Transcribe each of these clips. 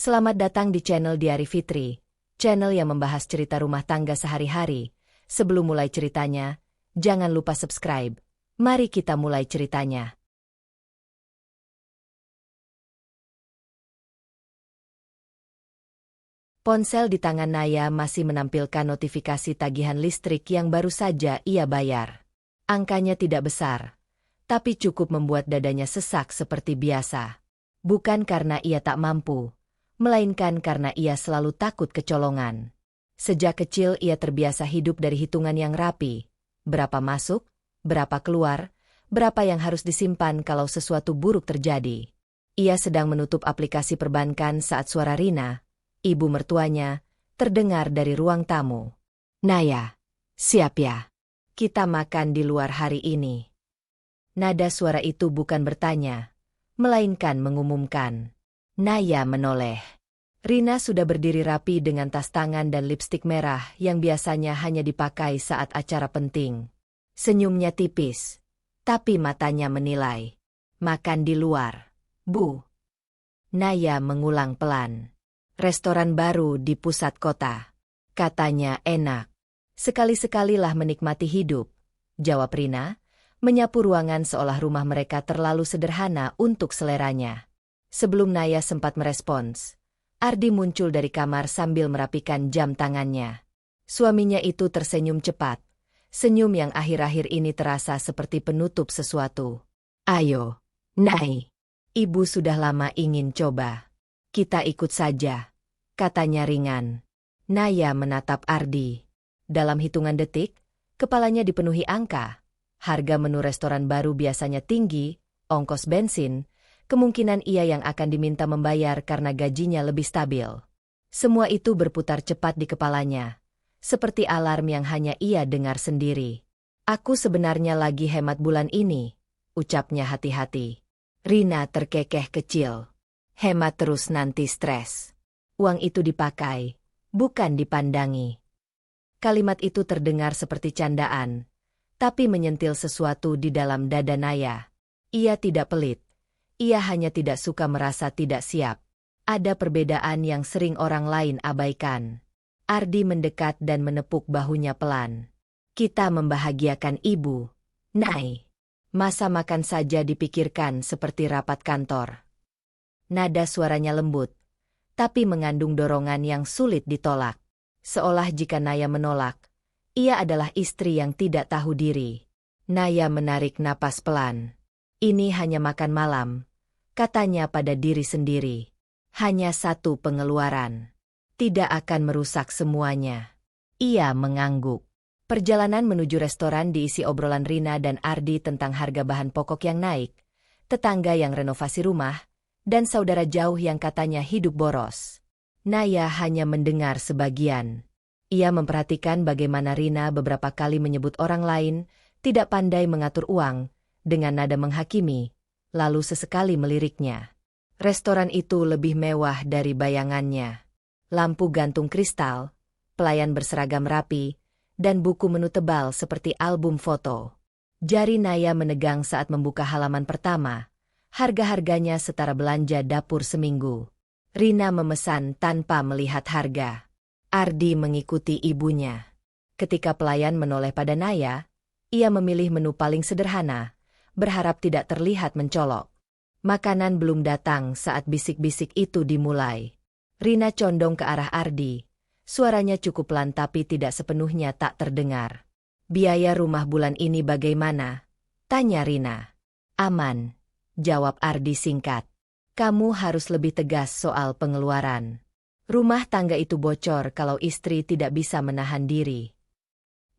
Selamat datang di channel Diari Fitri, channel yang membahas cerita rumah tangga sehari-hari. Sebelum mulai ceritanya, jangan lupa subscribe. Mari kita mulai ceritanya. Ponsel di tangan Naya masih menampilkan notifikasi tagihan listrik yang baru saja ia bayar. Angkanya tidak besar, tapi cukup membuat dadanya sesak seperti biasa. Bukan karena ia tak mampu, melainkan karena ia selalu takut kecolongan. Sejak kecil ia terbiasa hidup dari hitungan yang rapi. Berapa masuk, berapa keluar, berapa yang harus disimpan kalau sesuatu buruk terjadi. Ia sedang menutup aplikasi perbankan saat suara Rina, ibu mertuanya, terdengar dari ruang tamu. "Naya, siap ya? Kita makan di luar hari ini." Nada suara itu bukan bertanya, melainkan mengumumkan. Naya menoleh. Rina sudah berdiri rapi dengan tas tangan dan lipstik merah yang biasanya hanya dipakai saat acara penting. Senyumnya tipis, tapi matanya menilai. "Makan di luar, Bu." Naya mengulang pelan. "Restoran baru di pusat kota. Katanya enak. Sekali-sekalilah menikmati hidup," jawab Rina, menyapu ruangan seolah rumah mereka terlalu sederhana untuk seleranya. Sebelum Naya sempat merespons, Ardi muncul dari kamar sambil merapikan jam tangannya. Suaminya itu tersenyum cepat, senyum yang akhir-akhir ini terasa seperti penutup sesuatu. "Ayo, Nay. Ibu sudah lama ingin coba. Kita ikut saja," katanya ringan. Naya menatap Ardi. Dalam hitungan detik, kepalanya dipenuhi angka. Harga menu restoran baru biasanya tinggi, ongkos bensin, kemungkinan ia yang akan diminta membayar karena gajinya lebih stabil. Semua itu berputar cepat di kepalanya, seperti alarm yang hanya ia dengar sendiri. "Aku sebenarnya lagi hemat bulan ini," ucapnya hati-hati. Rina terkekeh kecil. "Hemat terus nanti stres. Uang itu dipakai, bukan dipandangi." Kalimat itu terdengar seperti candaan, tapi menyentil sesuatu di dalam dada Naya. Ia tidak pelit. Ia hanya tidak suka merasa tidak siap. Ada perbedaan yang sering orang lain abaikan. Ardi mendekat dan menepuk bahunya pelan. "Kita membahagiakan ibu, Nay. Masa makan saja dipikirkan seperti rapat kantor." Nada suaranya lembut, tapi mengandung dorongan yang sulit ditolak. Seolah jika Naya menolak, ia adalah istri yang tidak tahu diri. Naya menarik napas pelan. "Ini hanya makan malam," katanya pada diri sendiri. "Hanya satu pengeluaran. Tidak akan merusak semuanya." Ia mengangguk. Perjalanan menuju restoran diisi obrolan Rina dan Ardi tentang harga bahan pokok yang naik, tetangga yang renovasi rumah, dan saudara jauh yang katanya hidup boros. Naya hanya mendengar sebagian. Ia memperhatikan bagaimana Rina beberapa kali menyebut orang lain tidak pandai mengatur uang, dengan nada menghakimi, lalu sesekali meliriknya. Restoran itu lebih mewah dari bayangannya. Lampu gantung kristal, pelayan berseragam rapi, dan buku menu tebal seperti album foto. Jari Naya menegang saat membuka halaman pertama. Harga-harganya setara belanja dapur seminggu. Rina memesan tanpa melihat harga. Ardi mengikuti ibunya. Ketika pelayan menoleh pada Naya, ia memilih menu paling sederhana, berharap tidak terlihat mencolok. Makanan belum datang saat bisik-bisik itu dimulai. Rina condong ke arah Ardi. Suaranya cukup pelan tapi tidak sepenuhnya tak terdengar. "Biaya rumah bulan ini bagaimana?" tanya Rina. "Aman," jawab Ardi singkat. "Kamu harus lebih tegas soal pengeluaran. Rumah tangga itu bocor kalau istri tidak bisa menahan diri."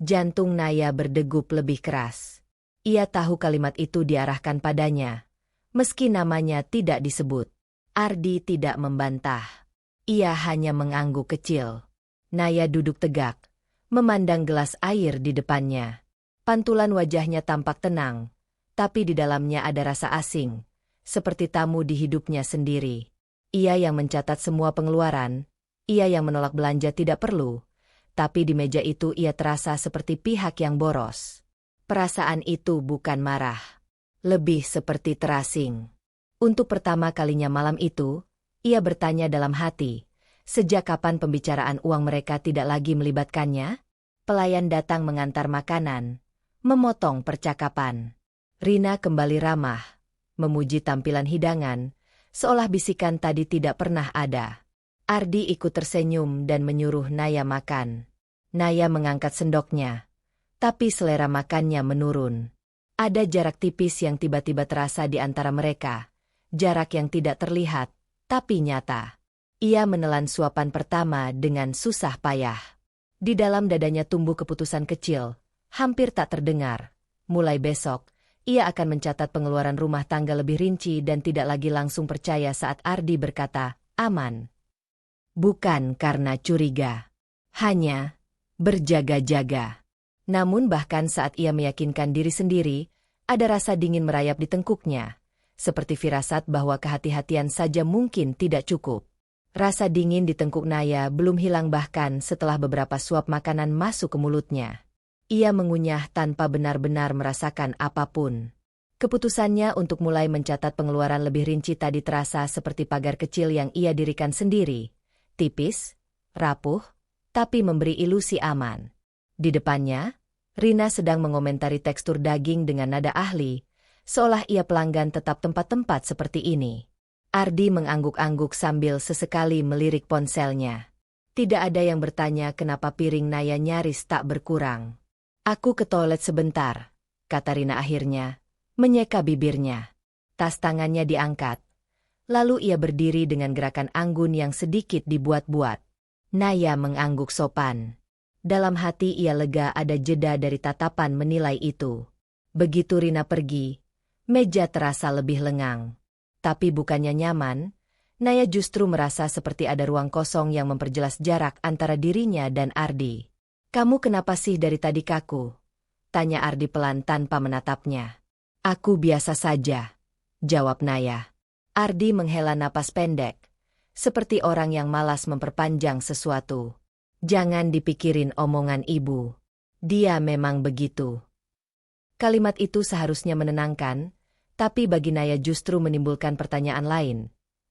Jantung Naya berdegup lebih keras. Ia tahu kalimat itu diarahkan padanya, meski namanya tidak disebut. Ardi tidak membantah. Ia hanya mengangguk kecil. Naya duduk tegak, memandang gelas air di depannya. Pantulan wajahnya tampak tenang, tapi di dalamnya ada rasa asing, seperti tamu di hidupnya sendiri. Ia yang mencatat semua pengeluaran, ia yang menolak belanja tidak perlu, tapi di meja itu ia terasa seperti pihak yang boros. Perasaan itu bukan marah, lebih seperti terasing. Untuk pertama kalinya malam itu, Ia bertanya dalam hati, sejak kapan pembicaraan uang mereka tidak lagi melibatkannya? Pelayan datang mengantar makanan, memotong percakapan. Rina kembali ramah, memuji tampilan hidangan, seolah bisikan tadi tidak pernah ada. Ardi ikut tersenyum dan menyuruh Naya makan. Naya mengangkat sendoknya, tapi selera makannya menurun. Ada jarak tipis yang tiba-tiba terasa di antara mereka, jarak yang tidak terlihat, tapi nyata. Ia menelan suapan pertama dengan susah payah. Di dalam dadanya tumbuh keputusan kecil, hampir tak terdengar. Mulai besok, ia akan mencatat pengeluaran rumah tangga lebih rinci dan tidak lagi langsung percaya saat Ardi berkata, aman. Bukan karena curiga. Hanya berjaga-jaga. Namun bahkan saat ia meyakinkan diri sendiri, ada rasa dingin merayap di tengkuknya. Seperti firasat bahwa kehati-hatian saja mungkin tidak cukup. Rasa dingin di tengkuk Naya belum hilang bahkan setelah beberapa suap makanan masuk ke mulutnya. Ia mengunyah tanpa benar-benar merasakan apapun. Keputusannya untuk mulai mencatat pengeluaran lebih rinci tadi terasa seperti pagar kecil yang ia dirikan sendiri. Tipis, rapuh, tapi memberi ilusi aman. Di depannya, Rina sedang mengomentari tekstur daging dengan nada ahli, seolah ia pelanggan tetap tempat-tempat seperti ini. Ardi mengangguk-angguk sambil sesekali melirik ponselnya. Tidak ada yang bertanya kenapa piring Naya nyaris tak berkurang. Aku ke toilet sebentar, kata Rina akhirnya, menyeka bibirnya. Tas tangannya diangkat. Lalu ia berdiri dengan gerakan anggun yang sedikit dibuat-buat. Naya mengangguk sopan. Dalam hati ia lega ada jeda dari tatapan menilai itu. Begitu Rina pergi, meja terasa lebih lengang. Tapi bukannya nyaman, Naya justru merasa seperti ada ruang kosong yang memperjelas jarak antara dirinya dan Ardi. Kamu kenapa sih dari tadi kaku? Tanya Ardi pelan tanpa menatapnya. Aku biasa saja, jawab Naya. Ardi menghela napas pendek, seperti orang yang malas memperpanjang sesuatu. Jangan dipikirin omongan ibu. Dia memang begitu. Kalimat itu seharusnya menenangkan, tapi bagi Naya justru menimbulkan pertanyaan lain.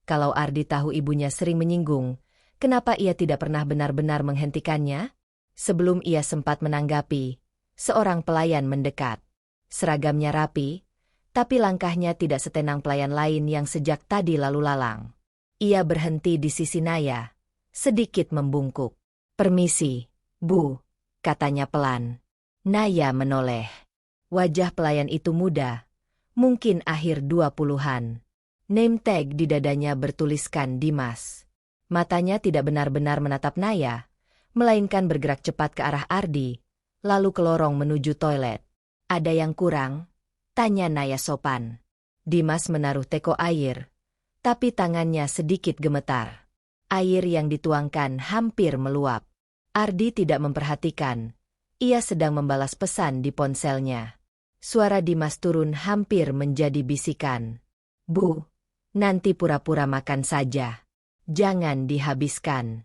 Kalau Ardi tahu ibunya sering menyinggung, kenapa ia tidak pernah benar-benar menghentikannya? Sebelum ia sempat menanggapi, seorang pelayan mendekat. Seragamnya rapi, tapi langkahnya tidak setenang pelayan lain yang sejak tadi lalu lalang. Ia berhenti di sisi Naya, sedikit membungkuk. Permisi, Bu, katanya pelan. Naya menoleh. Wajah pelayan itu muda, mungkin akhir 20-an. Name tag di dadanya bertuliskan Dimas. Matanya tidak benar-benar menatap Naya, melainkan bergerak cepat ke arah Ardi, lalu ke lorong menuju toilet. Ada yang kurang? Tanya Naya sopan. Dimas menaruh teko air, tapi tangannya sedikit gemetar. Air yang dituangkan hampir meluap. Ardi tidak memperhatikan. Ia sedang membalas pesan di ponselnya. Suara Dimas turun hampir menjadi bisikan. Bu, nanti pura-pura makan saja. Jangan dihabiskan.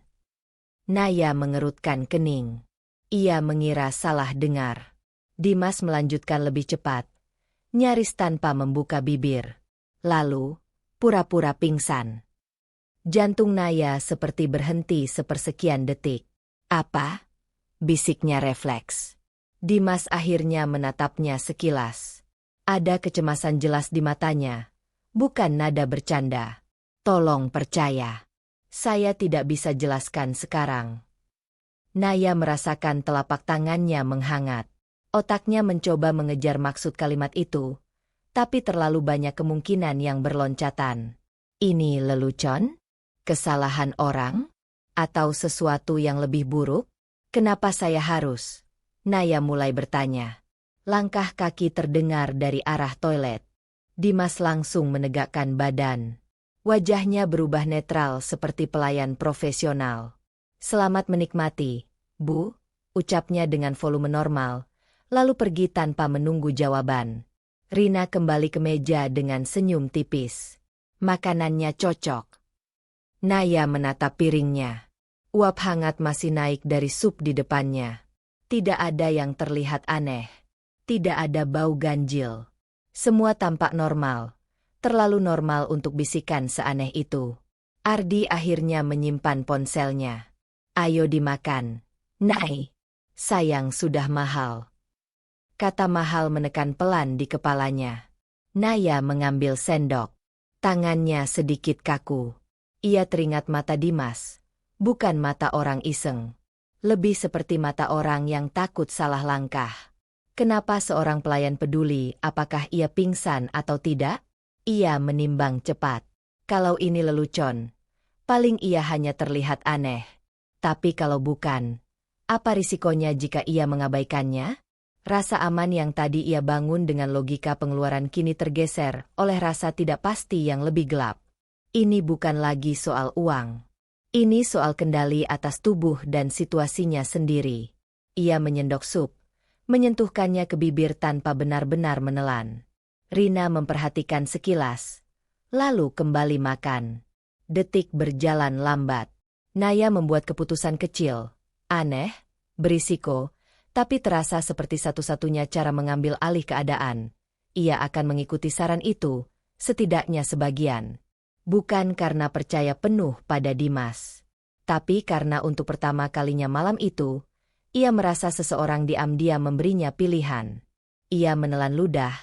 Naya mengerutkan kening. Ia mengira salah dengar. Dimas melanjutkan lebih cepat, nyaris tanpa membuka bibir. Lalu, pura-pura pingsan. Jantung Naya seperti berhenti sepersekian detik. Apa? Bisiknya refleks. Dimas akhirnya menatapnya sekilas. Ada kecemasan jelas di matanya. Bukan nada bercanda. Tolong percaya. Saya tidak bisa jelaskan sekarang. Naya merasakan telapak tangannya menghangat. Otaknya mencoba mengejar maksud kalimat itu, tapi terlalu banyak kemungkinan yang berloncatan. Ini lelucon? Kesalahan orang? Atau sesuatu yang lebih buruk? Kenapa saya harus? Naya mulai bertanya. Langkah kaki terdengar dari arah toilet. Dimas langsung menegakkan badan. Wajahnya berubah netral seperti pelayan profesional. Selamat menikmati, Bu, ucapnya dengan volume normal, lalu pergi tanpa menunggu jawaban. Rina kembali ke meja dengan senyum tipis. Makanannya cocok. Naya menatap piringnya. Uap hangat masih naik dari sup di depannya. Tidak ada yang terlihat aneh. Tidak ada bau ganjil. Semua tampak normal. Terlalu normal untuk bisikan seaneh itu. Ardi akhirnya menyimpan ponselnya. Ayo dimakan. Nay. Sayang sudah mahal. Kata mahal menekan pelan di kepalanya. Naya mengambil sendok. Tangannya sedikit kaku. Ia teringat mata Dimas. Bukan mata orang iseng. Lebih seperti mata orang yang takut salah langkah. Kenapa seorang pelayan peduli apakah ia pingsan atau tidak? Ia menimbang cepat. Kalau ini lelucon, paling ia hanya terlihat aneh. Tapi kalau bukan, apa risikonya jika ia mengabaikannya? Rasa aman yang tadi ia bangun dengan logika pengeluaran kini tergeser oleh rasa tidak pasti yang lebih gelap. Ini bukan lagi soal uang. Ini soal kendali atas tubuh dan situasinya sendiri. Ia menyendok sup, menyentuhkannya ke bibir tanpa benar-benar menelan. Rina memperhatikan sekilas, lalu kembali makan. Detik berjalan lambat. Naya membuat keputusan kecil, aneh, berisiko, tapi terasa seperti satu-satunya cara mengambil alih keadaan. Ia akan mengikuti saran itu, setidaknya sebagian. Bukan karena percaya penuh pada Dimas, tapi karena untuk pertama kalinya malam itu, ia merasa seseorang diam-diam memberinya pilihan. Ia menelan ludah,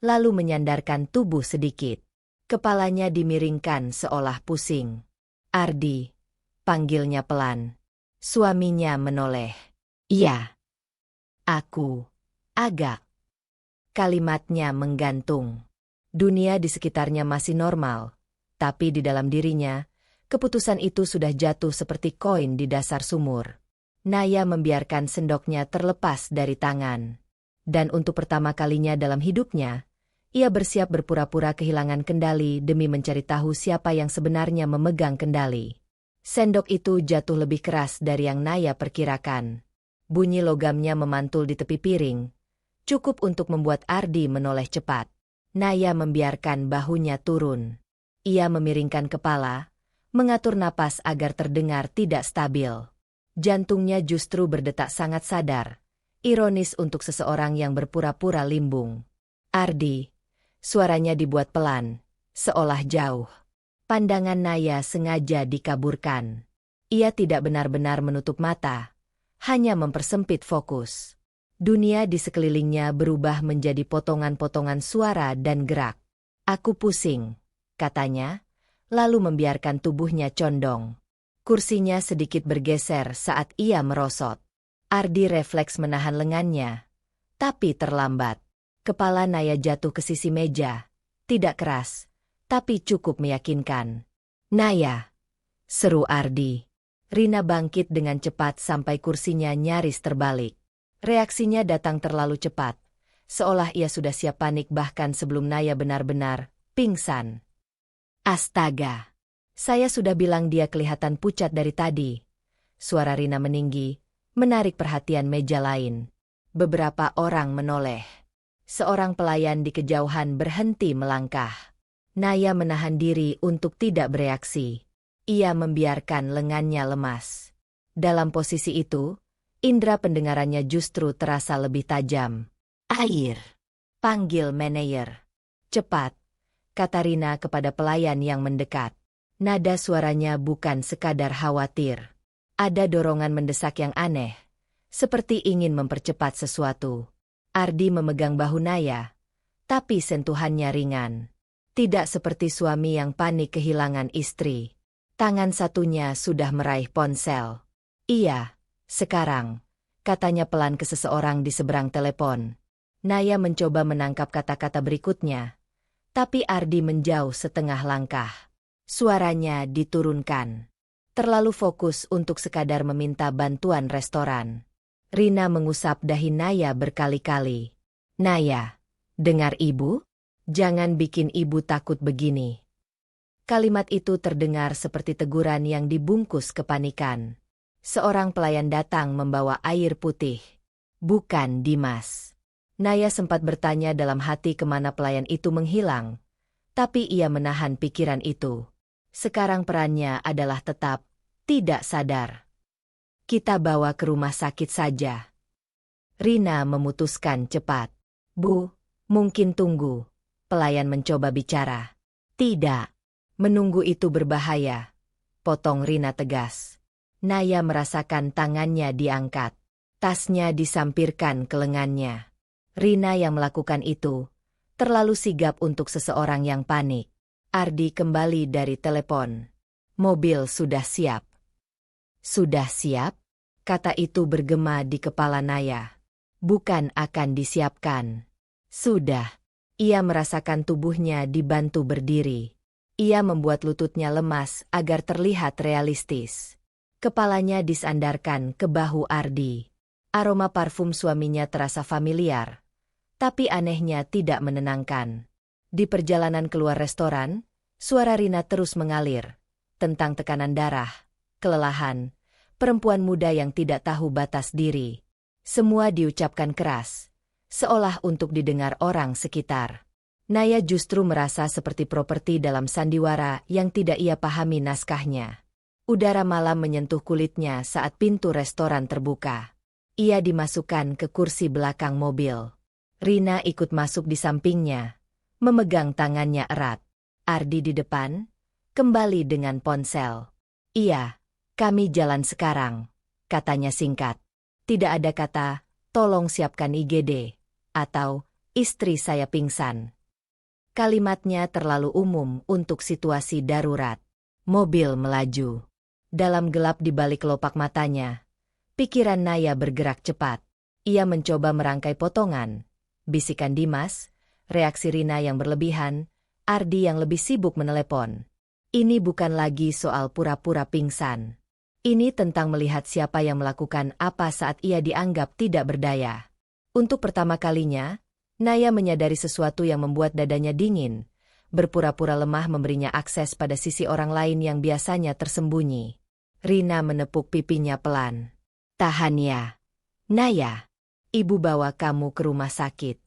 lalu menyandarkan tubuh sedikit. Kepalanya dimiringkan seolah pusing. Ardi, panggilnya pelan. Suaminya menoleh. Iya. Aku. Agak. Kalimatnya menggantung. Dunia di sekitarnya masih normal. Tapi di dalam dirinya, keputusan itu sudah jatuh seperti koin di dasar sumur. Naya membiarkan sendoknya terlepas dari tangan. Dan untuk pertama kalinya dalam hidupnya, ia bersiap berpura-pura kehilangan kendali demi mencari tahu siapa yang sebenarnya memegang kendali. Sendok itu jatuh lebih keras dari yang Naya perkirakan. Bunyi logamnya memantul di tepi piring, cukup untuk membuat Ardi menoleh cepat. Naya membiarkan bahunya turun. Ia memiringkan kepala, mengatur napas agar terdengar tidak stabil. Jantungnya justru berdetak sangat sadar, ironis untuk seseorang yang berpura-pura limbung. Ardi, suaranya dibuat pelan, seolah jauh. Pandangan Naya sengaja dikaburkan. Ia tidak benar-benar menutup mata, hanya mempersempit fokus. Dunia di sekelilingnya berubah menjadi potongan-potongan suara dan gerak. Aku pusing, katanya, lalu membiarkan tubuhnya condong. Kursinya sedikit bergeser saat ia merosot. Ardi refleks menahan lengannya, tapi terlambat. Kepala Naya jatuh ke sisi meja, tidak keras, tapi cukup meyakinkan. Naya, seru Ardi. Rina bangkit dengan cepat sampai kursinya nyaris terbalik. Reaksinya datang terlalu cepat, seolah ia sudah siap panik bahkan sebelum Naya benar-benar pingsan. Astaga, saya sudah bilang dia kelihatan pucat dari tadi. Suara Rina meninggi, menarik perhatian meja lain. Beberapa orang menoleh. Seorang pelayan di kejauhan berhenti melangkah. Naya menahan diri untuk tidak bereaksi. Ia membiarkan lengannya lemas. Dalam posisi itu, indera pendengarannya justru terasa lebih tajam. Air. Panggil manajer. Cepat, kata Rina kepada pelayan yang mendekat. Nada suaranya bukan sekadar khawatir. Ada dorongan mendesak yang aneh, seperti ingin mempercepat sesuatu. Ardi memegang bahu Naya, tapi sentuhannya ringan. Tidak seperti suami yang panik kehilangan istri. Tangan satunya sudah meraih ponsel. Iya, sekarang, katanya pelan ke seseorang di seberang telepon. Naya mencoba menangkap kata-kata berikutnya, tapi Ardi menjauh setengah langkah. Suaranya diturunkan. Terlalu fokus untuk sekadar meminta bantuan restoran. Rina mengusap dahi Naya berkali-kali. Naya, dengar ibu? Jangan bikin ibu takut begini. Kalimat itu terdengar seperti teguran yang dibungkus kepanikan. Seorang pelayan datang membawa air putih. Bukan Dimas. Naya sempat bertanya dalam hati kemana pelayan itu menghilang. Tapi ia menahan pikiran itu. Sekarang perannya adalah tetap tidak sadar. Kita bawa ke rumah sakit saja. Rina memutuskan cepat. Bu, mungkin tunggu. Pelayan mencoba bicara. Tidak. Menunggu itu berbahaya. potong Rina tegas. Naya merasakan tangannya diangkat. Tasnya disampirkan ke lengannya. Rina yang melakukan itu terlalu sigap untuk seseorang yang panik. Ardi kembali dari telepon. Mobil sudah siap. Sudah siap? Kata itu bergema di kepala Naya. Bukan akan disiapkan. Sudah. Ia merasakan tubuhnya dibantu berdiri. Ia membuat lututnya lemas agar terlihat realistis. Kepalanya disandarkan ke bahu Ardi. Aroma parfum suaminya terasa familiar, tapi anehnya tidak menenangkan. Di perjalanan keluar restoran, suara Rina terus mengalir, tentang tekanan darah, kelelahan, perempuan muda yang tidak tahu batas diri. Semua diucapkan keras, seolah untuk didengar orang sekitar. Naya justru merasa seperti properti dalam sandiwara yang tidak ia pahami naskahnya. Udara malam menyentuh kulitnya saat pintu restoran terbuka. Ia dimasukkan ke kursi belakang mobil. Rina ikut masuk di sampingnya, memegang tangannya erat. Ardi di depan, kembali dengan ponsel. Iya, kami jalan sekarang, katanya singkat. Tidak ada kata, tolong siapkan IGD, atau istri saya pingsan. Kalimatnya terlalu umum untuk situasi darurat. Mobil melaju. Dalam gelap di balik kelopak matanya, pikiran Naya bergerak cepat. Ia mencoba merangkai potongan. Bisikan Dimas, reaksi Rina yang berlebihan, Ardi yang lebih sibuk menelepon. Ini bukan lagi soal pura-pura pingsan. Ini tentang melihat siapa yang melakukan apa saat ia dianggap tidak berdaya. Untuk pertama kalinya, Naya menyadari sesuatu yang membuat dadanya dingin. Berpura-pura lemah memberinya akses pada sisi orang lain yang biasanya tersembunyi. Rina menepuk pipinya pelan. Tahan ya. Naya, ibu bawa kamu ke rumah sakit.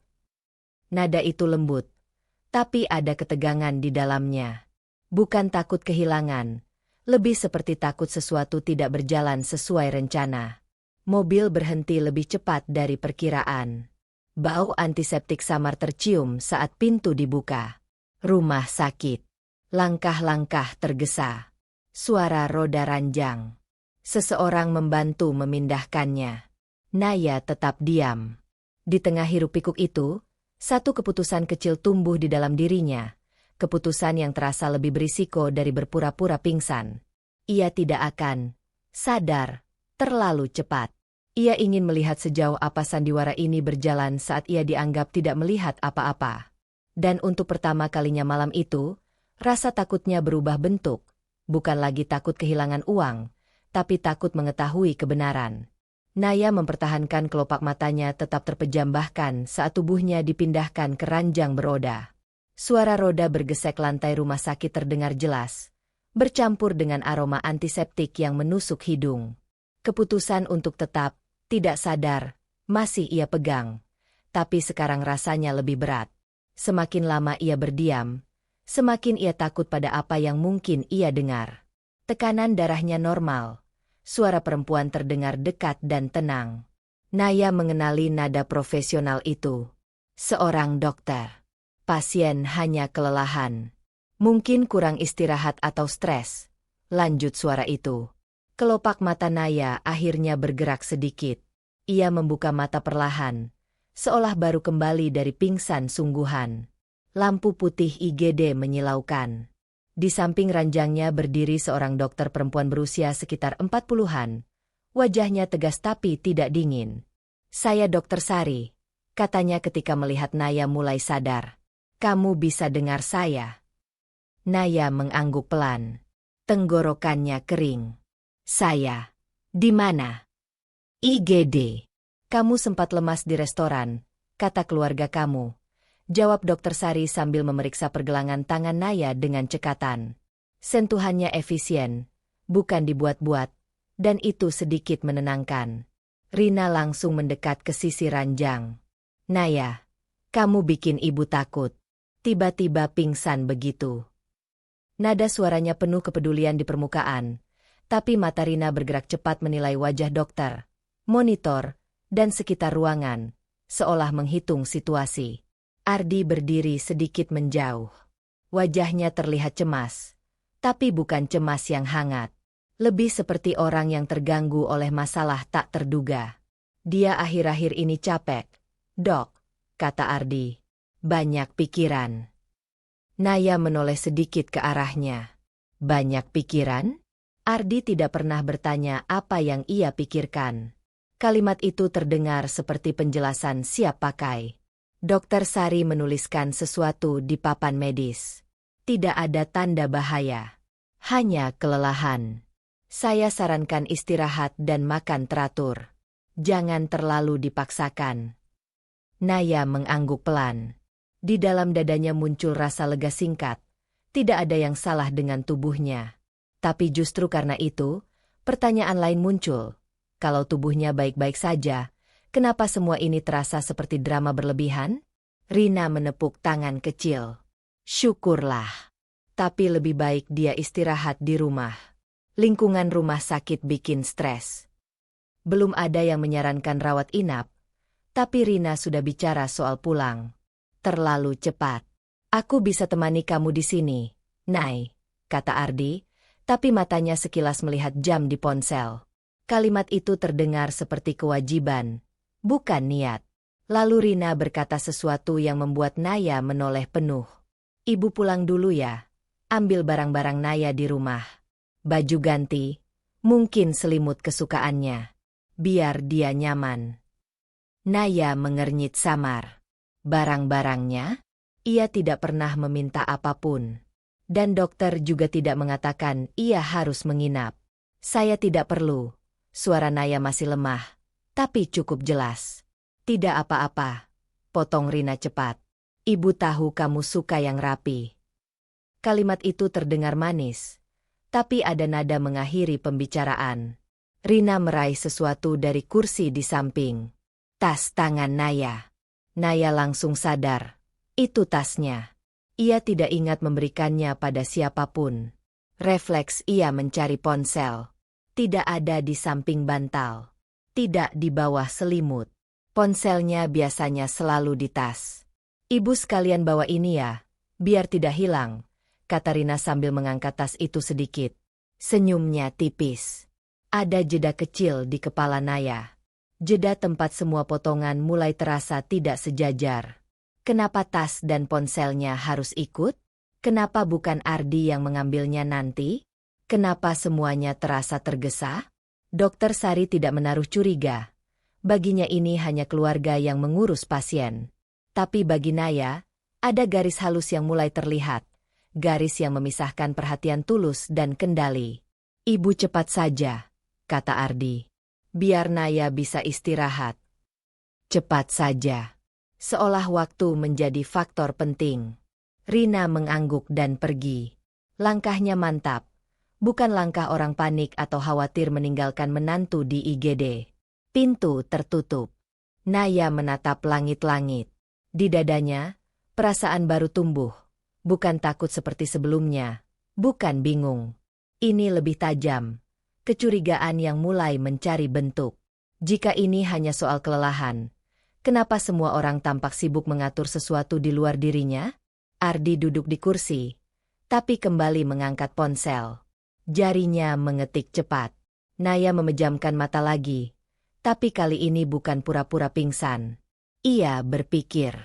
Nada itu lembut, tapi ada ketegangan di dalamnya. Bukan takut kehilangan, lebih seperti takut sesuatu tidak berjalan sesuai rencana. Mobil berhenti lebih cepat dari perkiraan. Bau antiseptik samar tercium saat pintu dibuka. Rumah sakit. Langkah-langkah tergesa. Suara roda ranjang. Seseorang membantu memindahkannya. Naya tetap diam. Di tengah hiruk-pikuk itu, satu keputusan kecil tumbuh di dalam dirinya. Keputusan yang terasa lebih berisiko dari berpura-pura pingsan. Ia tidak akan sadar terlalu cepat. Ia ingin melihat sejauh apa sandiwara ini berjalan saat ia dianggap tidak melihat apa-apa. Dan untuk pertama kalinya malam itu, rasa takutnya berubah bentuk. Bukan lagi takut kehilangan uang, tapi takut mengetahui kebenaran. Naya mempertahankan kelopak matanya tetap terpejam bahkan saat tubuhnya dipindahkan ke ranjang beroda. Suara roda bergesek lantai rumah sakit terdengar jelas, bercampur dengan aroma antiseptik yang menusuk hidung. Keputusan untuk tetap, tidak sadar, masih ia pegang. Tapi sekarang rasanya lebih berat. Semakin lama ia berdiam, semakin ia takut pada apa yang mungkin ia dengar. Tekanan darahnya normal. Suara perempuan terdengar dekat dan tenang. Naya mengenali nada profesional itu. Seorang dokter. Pasien hanya kelelahan. Mungkin kurang istirahat atau stres. Lanjut suara itu. Kelopak mata Naya akhirnya bergerak sedikit. Ia membuka mata perlahan, seolah baru kembali dari pingsan sungguhan. Lampu putih IGD menyilaukan. Di samping ranjangnya berdiri seorang dokter perempuan berusia sekitar 40-an. Wajahnya tegas tapi tidak dingin. Saya Dokter Sari, katanya ketika melihat Naya mulai sadar. Kamu bisa dengar saya? Naya mengangguk pelan. Tenggorokannya kering. Saya. Di mana? IGD. Kamu sempat lemas di restoran, kata keluarga kamu. Jawab Dokter Sari sambil memeriksa pergelangan tangan Naya dengan cekatan. Sentuhannya efisien, bukan dibuat-buat, dan itu sedikit menenangkan. Rina langsung mendekat ke sisi ranjang. Naya, kamu bikin ibu takut. Tiba-tiba pingsan begitu. Nada suaranya penuh kepedulian di permukaan, tapi mata Rina bergerak cepat menilai wajah dokter, monitor, dan sekitar ruangan, seolah menghitung situasi. Ardi berdiri sedikit menjauh. Wajahnya terlihat cemas, Tapi bukan cemas yang hangat. Lebih seperti orang yang terganggu oleh masalah tak terduga. Dia akhir-akhir ini capek, Dok, kata Ardi. Banyak pikiran. Naya menoleh sedikit ke arahnya. Banyak pikiran? Ardi tidak pernah bertanya apa yang ia pikirkan. Kalimat itu terdengar seperti penjelasan siap pakai. Dokter Sari menuliskan sesuatu di papan medis. Tidak ada tanda bahaya. Hanya kelelahan. Saya sarankan istirahat dan makan teratur. Jangan terlalu dipaksakan. Naya mengangguk pelan. Di dalam dadanya muncul rasa lega singkat. Tidak ada yang salah dengan tubuhnya. Tapi justru karena itu, pertanyaan lain muncul. Kalau tubuhnya baik-baik saja, kenapa semua ini terasa seperti drama berlebihan? Rina menepuk tangan kecil. Syukurlah. Tapi lebih baik dia istirahat di rumah. Lingkungan rumah sakit bikin stres. Belum ada yang menyarankan rawat inap, tapi Rina sudah bicara soal pulang. Terlalu cepat. Aku bisa temani kamu di sini, Nay, kata Ardi, tapi matanya sekilas melihat jam di ponsel. Kalimat itu terdengar seperti kewajiban, bukan niat. Lalu Rina berkata sesuatu yang membuat Naya menoleh penuh. Ibu pulang dulu ya. Ambil barang-barang Naya di rumah. Baju ganti, mungkin selimut kesukaannya. Biar dia nyaman. Naya mengernyit samar. Barang-barangnya? Ia tidak pernah meminta apapun. Dan dokter juga tidak mengatakan ia harus menginap. Saya tidak perlu. Suara Naya masih lemah, tapi cukup jelas. Tidak apa-apa, potong Rina cepat. Ibu tahu kamu suka yang rapi. Kalimat itu terdengar manis, tapi ada nada mengakhiri pembicaraan. Rina meraih sesuatu dari kursi di samping. Tas tangan Naya. Naya langsung sadar. Itu tasnya. Ia tidak ingat memberikannya pada siapapun. Refleks ia mencari ponsel. Tidak ada di samping bantal. Tidak di bawah selimut. Ponselnya biasanya selalu di tas. Ibu sekalian bawa ini ya, biar tidak hilang, kata Rina sambil mengangkat tas itu sedikit. Senyumnya tipis. Ada jeda kecil di kepala Naya. Jeda tempat semua potongan mulai terasa tidak sejajar. Kenapa tas dan ponselnya harus ikut? Kenapa bukan Ardi yang mengambilnya nanti? Kenapa semuanya terasa tergesa? Dokter Sari tidak menaruh curiga. Baginya ini hanya keluarga yang mengurus pasien. Tapi bagi Naya, ada garis halus yang mulai terlihat. Garis yang memisahkan perhatian tulus dan kendali. Ibu cepat saja, kata Ardi. Biar Naya bisa istirahat. Cepat saja. Seolah waktu menjadi faktor penting. Rina mengangguk dan pergi. Langkahnya mantap. Bukan langkah orang panik atau khawatir meninggalkan menantu di IGD. Pintu tertutup. Naya menatap langit-langit. Di dadanya, perasaan baru tumbuh. Bukan takut seperti sebelumnya. Bukan bingung. Ini lebih tajam. Kecurigaan yang mulai mencari bentuk. Jika ini hanya soal kelelahan, kenapa semua orang tampak sibuk mengatur sesuatu di luar dirinya? Ardi duduk di kursi, tapi kembali mengangkat ponsel. Jarinya mengetik cepat. Naya memejamkan mata lagi, tapi kali ini bukan pura-pura pingsan. Ia berpikir.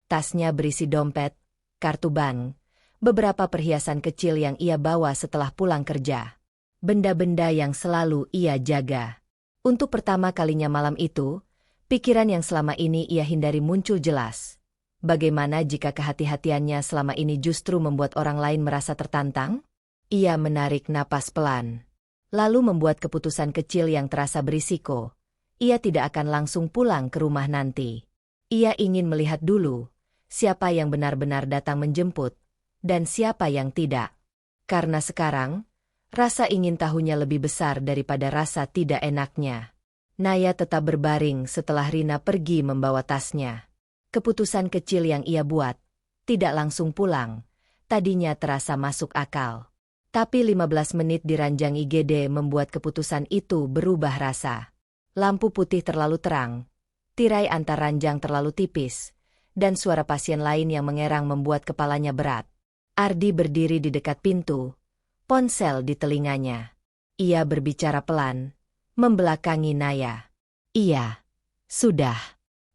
Tasnya berisi dompet, kartu bank, beberapa perhiasan kecil yang ia bawa setelah pulang kerja. Benda-benda yang selalu ia jaga. Untuk pertama kalinya malam itu, pikiran yang selama ini ia hindari muncul jelas. Bagaimana jika kehati-hatiannya selama ini justru membuat orang lain merasa tertantang? Ia menarik napas pelan. Lalu membuat keputusan kecil yang terasa berisiko. Ia tidak akan langsung pulang ke rumah nanti. Ia ingin melihat dulu, siapa yang benar-benar datang menjemput, dan siapa yang tidak. Karena sekarang, rasa ingin tahunya lebih besar daripada rasa tidak enaknya. Naya tetap berbaring setelah Rina pergi membawa tasnya. Keputusan kecil yang ia buat, tidak langsung pulang, tadinya terasa masuk akal. Tapi 15 menit di ranjang IGD membuat keputusan itu berubah rasa. Lampu putih terlalu terang, tirai antar ranjang terlalu tipis, dan suara pasien lain yang mengerang membuat kepalanya berat. Ardi berdiri di dekat pintu, ponsel di telinganya. Ia berbicara pelan, membelakangi Naya. Iya, sudah.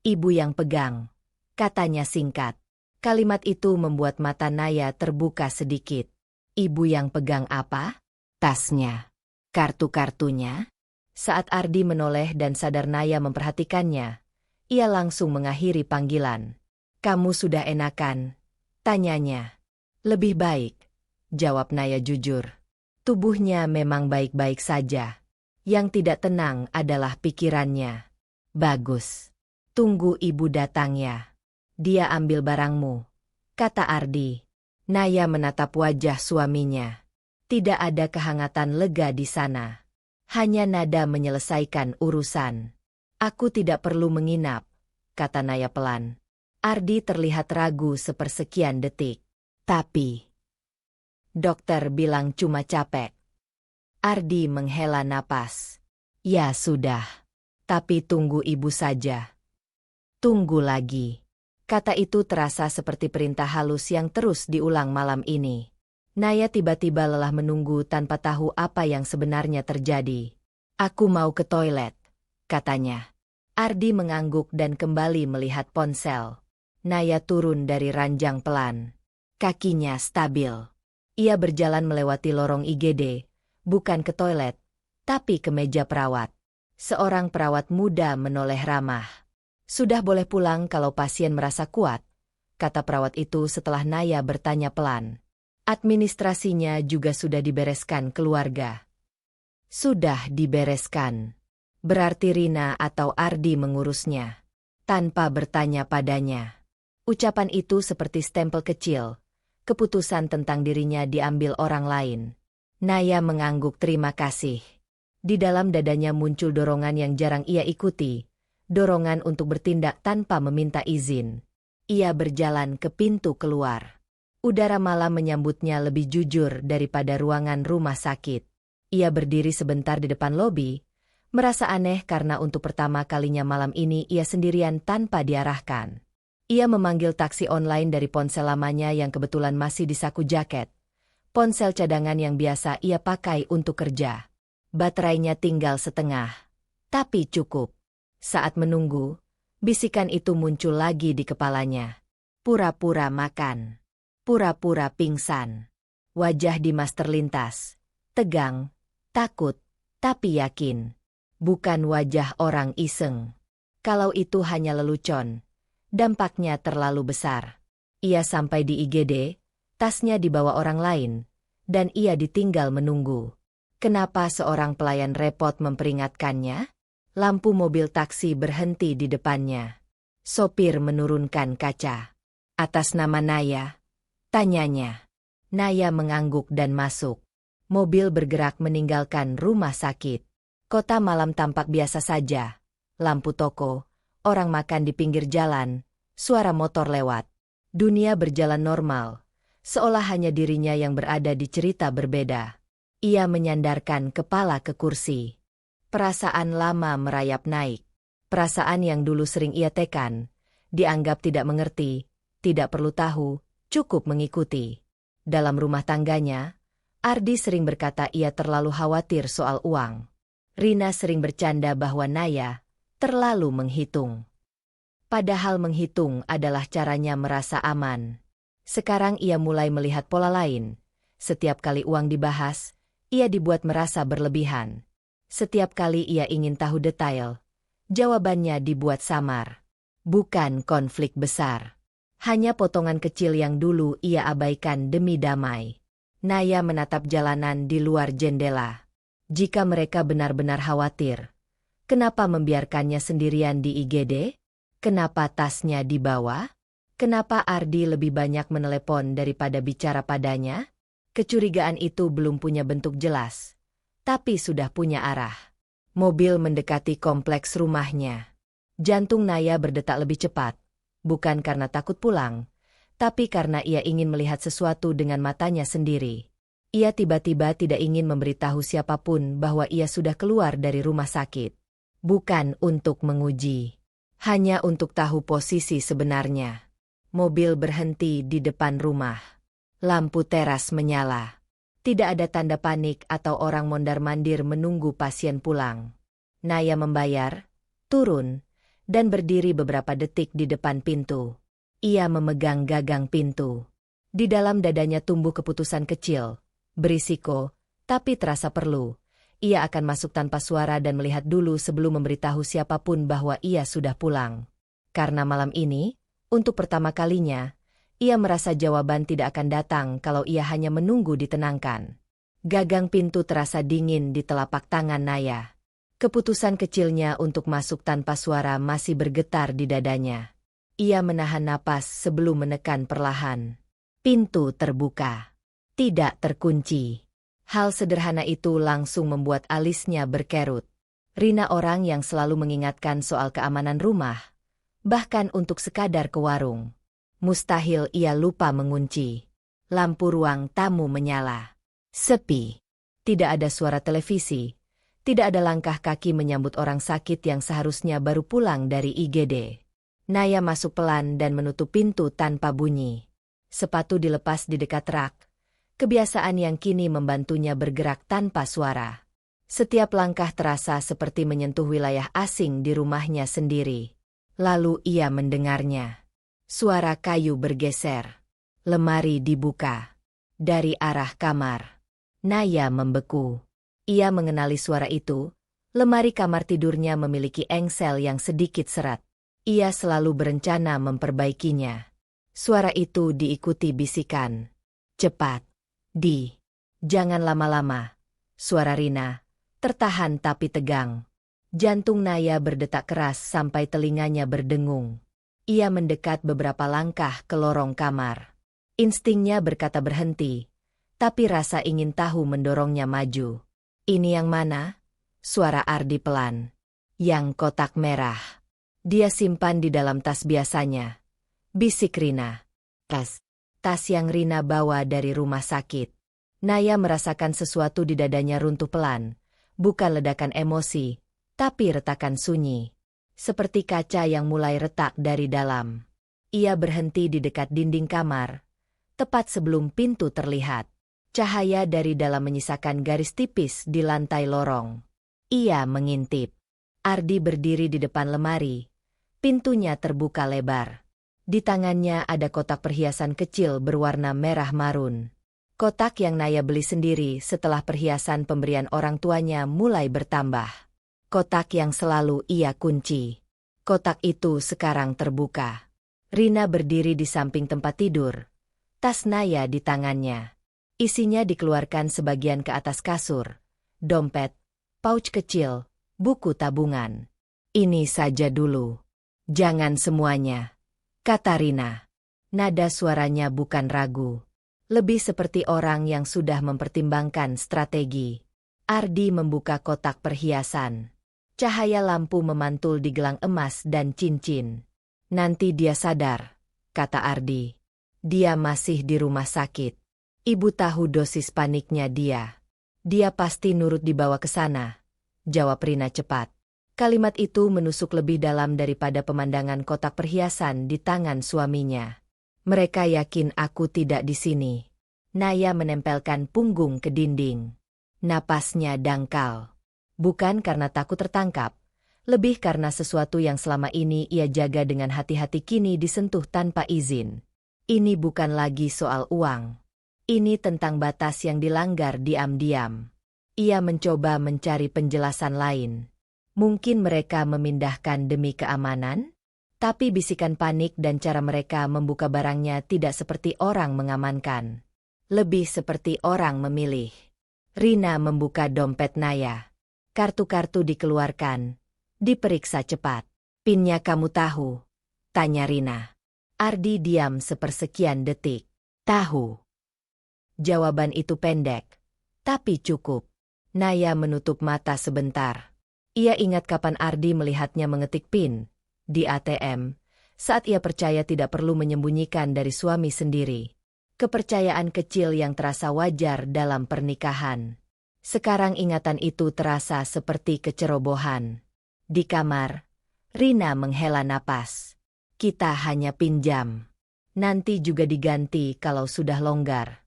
Ibu yang pegang, katanya singkat. Kalimat itu membuat mata Naya terbuka sedikit. Ibu yang pegang apa? Tasnya. Kartu-kartunya? Saat Ardi menoleh dan sadar Naya memperhatikannya, ia langsung mengakhiri panggilan. Kamu sudah enakan? Tanyanya. Lebih baik, jawab Naya jujur. Tubuhnya memang baik-baik saja. Yang tidak tenang adalah pikirannya. Bagus. Tunggu ibu datang ya. Dia ambil barangmu, kata Ardi. Naya menatap wajah suaminya. Tidak ada kehangatan lega di sana. Hanya nada menyelesaikan urusan. Aku tidak perlu menginap, kata Naya pelan. Ardi terlihat ragu sepersekian detik. Tapi, dokter bilang cuma capek. Ardi menghela napas. Ya sudah, tapi tunggu ibu saja. Tunggu lagi. Kata itu terasa seperti perintah halus yang terus diulang malam ini. Naya tiba-tiba lelah menunggu tanpa tahu apa yang sebenarnya terjadi. Aku mau ke toilet, katanya. Ardi mengangguk dan kembali melihat ponsel. Naya turun dari ranjang pelan. Kakinya stabil. Ia berjalan melewati lorong IGD, bukan ke toilet, tapi ke meja perawat. Seorang perawat muda menoleh ramah. Sudah boleh pulang kalau pasien merasa kuat, kata perawat itu setelah Naya bertanya pelan. Administrasinya juga sudah dibereskan keluarga. Sudah dibereskan. Berarti Rina atau Ardi mengurusnya. Tanpa bertanya padanya. Ucapan itu seperti stempel kecil. Keputusan tentang dirinya diambil orang lain. Naya mengangguk terima kasih. Di dalam dadanya muncul dorongan yang jarang ia ikuti. Dorongan untuk bertindak tanpa meminta izin. Ia berjalan ke pintu keluar. Udara malam menyambutnya lebih jujur daripada ruangan rumah sakit. Ia berdiri sebentar di depan lobi, merasa aneh karena untuk pertama kalinya malam ini ia sendirian tanpa diarahkan. Ia memanggil taksi online dari ponsel lamanya yang kebetulan masih di saku jaket. Ponsel cadangan yang biasa ia pakai untuk kerja. Baterainya tinggal setengah. Tapi cukup. Saat menunggu, bisikan itu muncul lagi di kepalanya. Pura-pura makan. Pura-pura pingsan. Wajah Dimas terlintas. Tegang, takut, tapi yakin. Bukan wajah orang iseng. Kalau itu hanya lelucon, dampaknya terlalu besar. Ia sampai di IGD, tasnya dibawa orang lain, dan ia ditinggal menunggu. Kenapa seorang pelayan repot memperingatkannya? Lampu mobil taksi berhenti di depannya. Sopir menurunkan kaca. Atas nama Naya? Tanyanya. Naya mengangguk dan masuk. Mobil bergerak meninggalkan rumah sakit. Kota malam tampak biasa saja. Lampu toko, orang makan di pinggir jalan, suara motor lewat. Dunia berjalan normal, seolah hanya dirinya yang berada di cerita berbeda. Ia menyandarkan kepala ke kursi. Perasaan lama merayap naik. Perasaan yang dulu sering ia tekan, dianggap tidak mengerti, tidak perlu tahu, cukup mengikuti. Dalam rumah tangganya, Ardi sering berkata ia terlalu khawatir soal uang. Rina sering bercanda bahwa Naya terlalu menghitung. Padahal menghitung adalah caranya merasa aman. Sekarang ia mulai melihat pola lain. Setiap kali uang dibahas, ia dibuat merasa berlebihan. Setiap kali ia ingin tahu detail, jawabannya dibuat samar. Bukan konflik besar. Hanya potongan kecil yang dulu ia abaikan demi damai. Naya menatap jalanan di luar jendela. Jika mereka benar-benar khawatir, kenapa membiarkannya sendirian di IGD? Kenapa tasnya dibawa? Kenapa Ardi lebih banyak menelepon daripada bicara padanya? Kecurigaan itu belum punya bentuk jelas, tapi sudah punya arah. Mobil mendekati kompleks rumahnya. Jantung Naya berdetak lebih cepat, bukan karena takut pulang, tapi karena ia ingin melihat sesuatu dengan matanya sendiri. Ia tiba-tiba tidak ingin memberitahu siapapun bahwa ia sudah keluar dari rumah sakit. Bukan untuk menguji, hanya untuk tahu posisi sebenarnya. Mobil berhenti di depan rumah. Lampu teras menyala. Tidak ada tanda panik atau orang mondar-mandir menunggu pasien pulang. Naya membayar, turun, dan berdiri beberapa detik di depan pintu. Ia memegang gagang pintu. Di dalam dadanya tumbuh keputusan kecil, berisiko, tapi terasa perlu. Ia akan masuk tanpa suara dan melihat dulu sebelum memberitahu siapapun bahwa ia sudah pulang. Karena malam ini, untuk pertama kalinya, ia merasa jawaban tidak akan datang kalau ia hanya menunggu ditenangkan. Gagang pintu terasa dingin di telapak tangan Naya. Keputusan kecilnya untuk masuk tanpa suara masih bergetar di dadanya. Ia menahan napas sebelum menekan perlahan. Pintu terbuka. Tidak terkunci. Hal sederhana itu langsung membuat alisnya berkerut. Rina orang yang selalu mengingatkan soal keamanan rumah, bahkan untuk sekadar ke warung. Mustahil ia lupa mengunci. Lampu ruang tamu menyala. Sepi. Tidak ada suara televisi. Tidak ada langkah kaki menyambut orang sakit yang seharusnya baru pulang dari IGD. Naya masuk pelan dan menutup pintu tanpa bunyi. Sepatu dilepas di dekat rak. Kebiasaan yang kini membantunya bergerak tanpa suara. Setiap langkah terasa seperti menyentuh wilayah asing di rumahnya sendiri. Lalu ia mendengarnya. Suara kayu bergeser. Lemari dibuka. Dari arah kamar. Naya membeku. Ia mengenali suara itu. Lemari kamar tidurnya memiliki engsel yang sedikit seret. Ia selalu berencana memperbaikinya. Suara itu diikuti bisikan. Cepat. Jangan lama-lama. Suara Rina, tertahan tapi tegang. Jantung Naya berdetak keras sampai telinganya berdengung. Ia mendekat beberapa langkah ke lorong kamar. Instingnya berkata berhenti, tapi rasa ingin tahu mendorongnya maju. Ini yang mana? Suara Ardi pelan. Yang kotak merah. Dia simpan di dalam tas biasanya. Bisik Rina. Tas yang Rina bawa dari rumah sakit. Naya merasakan sesuatu di dadanya runtuh pelan. Bukan ledakan emosi, tapi retakan sunyi. Seperti kaca yang mulai retak dari dalam. Ia berhenti di dekat dinding kamar. Tepat sebelum pintu terlihat. Cahaya dari dalam menyisakan garis tipis di lantai lorong. Ia mengintip. Ardi berdiri di depan lemari. Pintunya terbuka lebar. Di tangannya ada kotak perhiasan kecil berwarna merah marun. Kotak yang Naya beli sendiri setelah perhiasan pemberian orang tuanya mulai bertambah. Kotak yang selalu ia kunci. Kotak itu sekarang terbuka. Rina berdiri di samping tempat tidur. Tas Naya di tangannya. Isinya dikeluarkan sebagian ke atas kasur. Dompet, pouch kecil, buku tabungan. Ini saja dulu. Jangan semuanya. Kata Rina. Nada suaranya bukan ragu. Lebih seperti orang yang sudah mempertimbangkan strategi. Ardi membuka kotak perhiasan. Cahaya lampu memantul di gelang emas dan cincin. Nanti dia sadar, kata Ardi. Dia masih di rumah sakit. Ibu tahu dosis paniknya dia. Dia pasti nurut dibawa ke sana, jawab Rina cepat. Kalimat itu menusuk lebih dalam daripada pemandangan kotak perhiasan di tangan suaminya. Mereka yakin aku tidak di sini. Naya menempelkan punggung ke dinding. Napasnya dangkal. Bukan karena takut tertangkap, lebih karena sesuatu yang selama ini ia jaga dengan hati-hati kini disentuh tanpa izin. Ini bukan lagi soal uang. Ini tentang batas yang dilanggar diam-diam. Ia mencoba mencari penjelasan lain. Mungkin mereka memindahkan demi keamanan? Tapi bisikan panik dan cara mereka membuka barangnya tidak seperti orang mengamankan. Lebih seperti orang memilih. Rina membuka dompet Naya. Kartu-kartu dikeluarkan. Diperiksa cepat. Pinnya kamu tahu? Tanya Rina. Ardi diam sepersekian detik. Tahu. Jawaban itu pendek. Tapi cukup. Naya menutup mata sebentar. Ia ingat kapan Ardi melihatnya mengetik PIN di ATM, saat ia percaya tidak perlu menyembunyikan dari suami sendiri. Kepercayaan kecil yang terasa wajar dalam pernikahan. Sekarang ingatan itu terasa seperti kecerobohan. Di kamar, Rina menghela napas. Kita hanya pinjam. Nanti juga diganti kalau sudah longgar.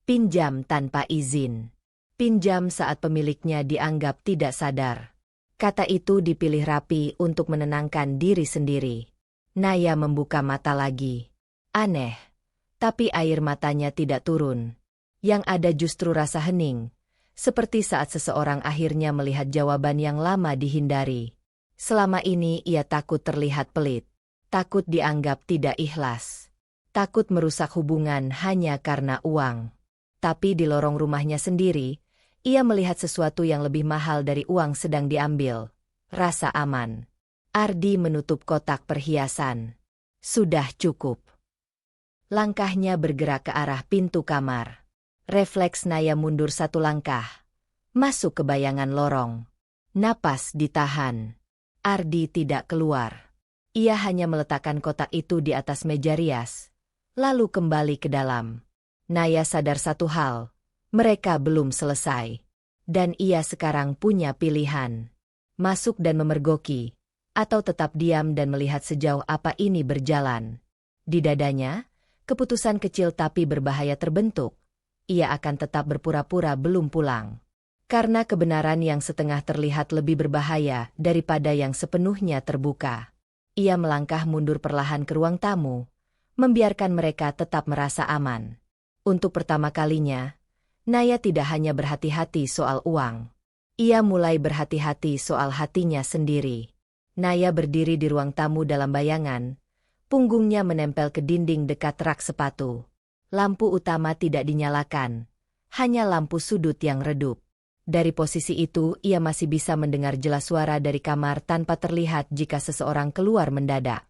Pinjam tanpa izin. Pinjam saat pemiliknya dianggap tidak sadar. Kata itu dipilih rapi untuk menenangkan diri sendiri. Naya membuka mata lagi. Aneh. Tapi air matanya tidak turun. Yang ada justru rasa hening. Seperti saat seseorang akhirnya melihat jawaban yang lama dihindari. Selama ini ia takut terlihat pelit. Takut dianggap tidak ikhlas. Takut merusak hubungan hanya karena uang. Tapi di lorong rumahnya sendiri, ia melihat sesuatu yang lebih mahal dari uang sedang diambil. Rasa aman. Ardi menutup kotak perhiasan. Sudah cukup. Langkahnya bergerak ke arah pintu kamar. Refleks Naya mundur satu langkah. Masuk ke bayangan lorong. Napas ditahan. Ardi tidak keluar. Ia hanya meletakkan kotak itu di atas meja rias. Lalu kembali ke dalam. Naya sadar satu hal. Mereka belum selesai. Dan ia sekarang punya pilihan. Masuk dan memergoki. Atau tetap diam dan melihat sejauh apa ini berjalan. Di dadanya, keputusan kecil tapi berbahaya terbentuk. Ia akan tetap berpura-pura belum pulang. Karena kebenaran yang setengah terlihat lebih berbahaya daripada yang sepenuhnya terbuka. Ia melangkah mundur perlahan ke ruang tamu, membiarkan mereka tetap merasa aman. Untuk pertama kalinya, Naya tidak hanya berhati-hati soal uang. Ia mulai berhati-hati soal hatinya sendiri. Naya berdiri di ruang tamu dalam bayangan, punggungnya menempel ke dinding dekat rak sepatu. Lampu utama tidak dinyalakan, hanya lampu sudut yang redup. Dari posisi itu, ia masih bisa mendengar jelas suara dari kamar tanpa terlihat jika seseorang keluar mendadak.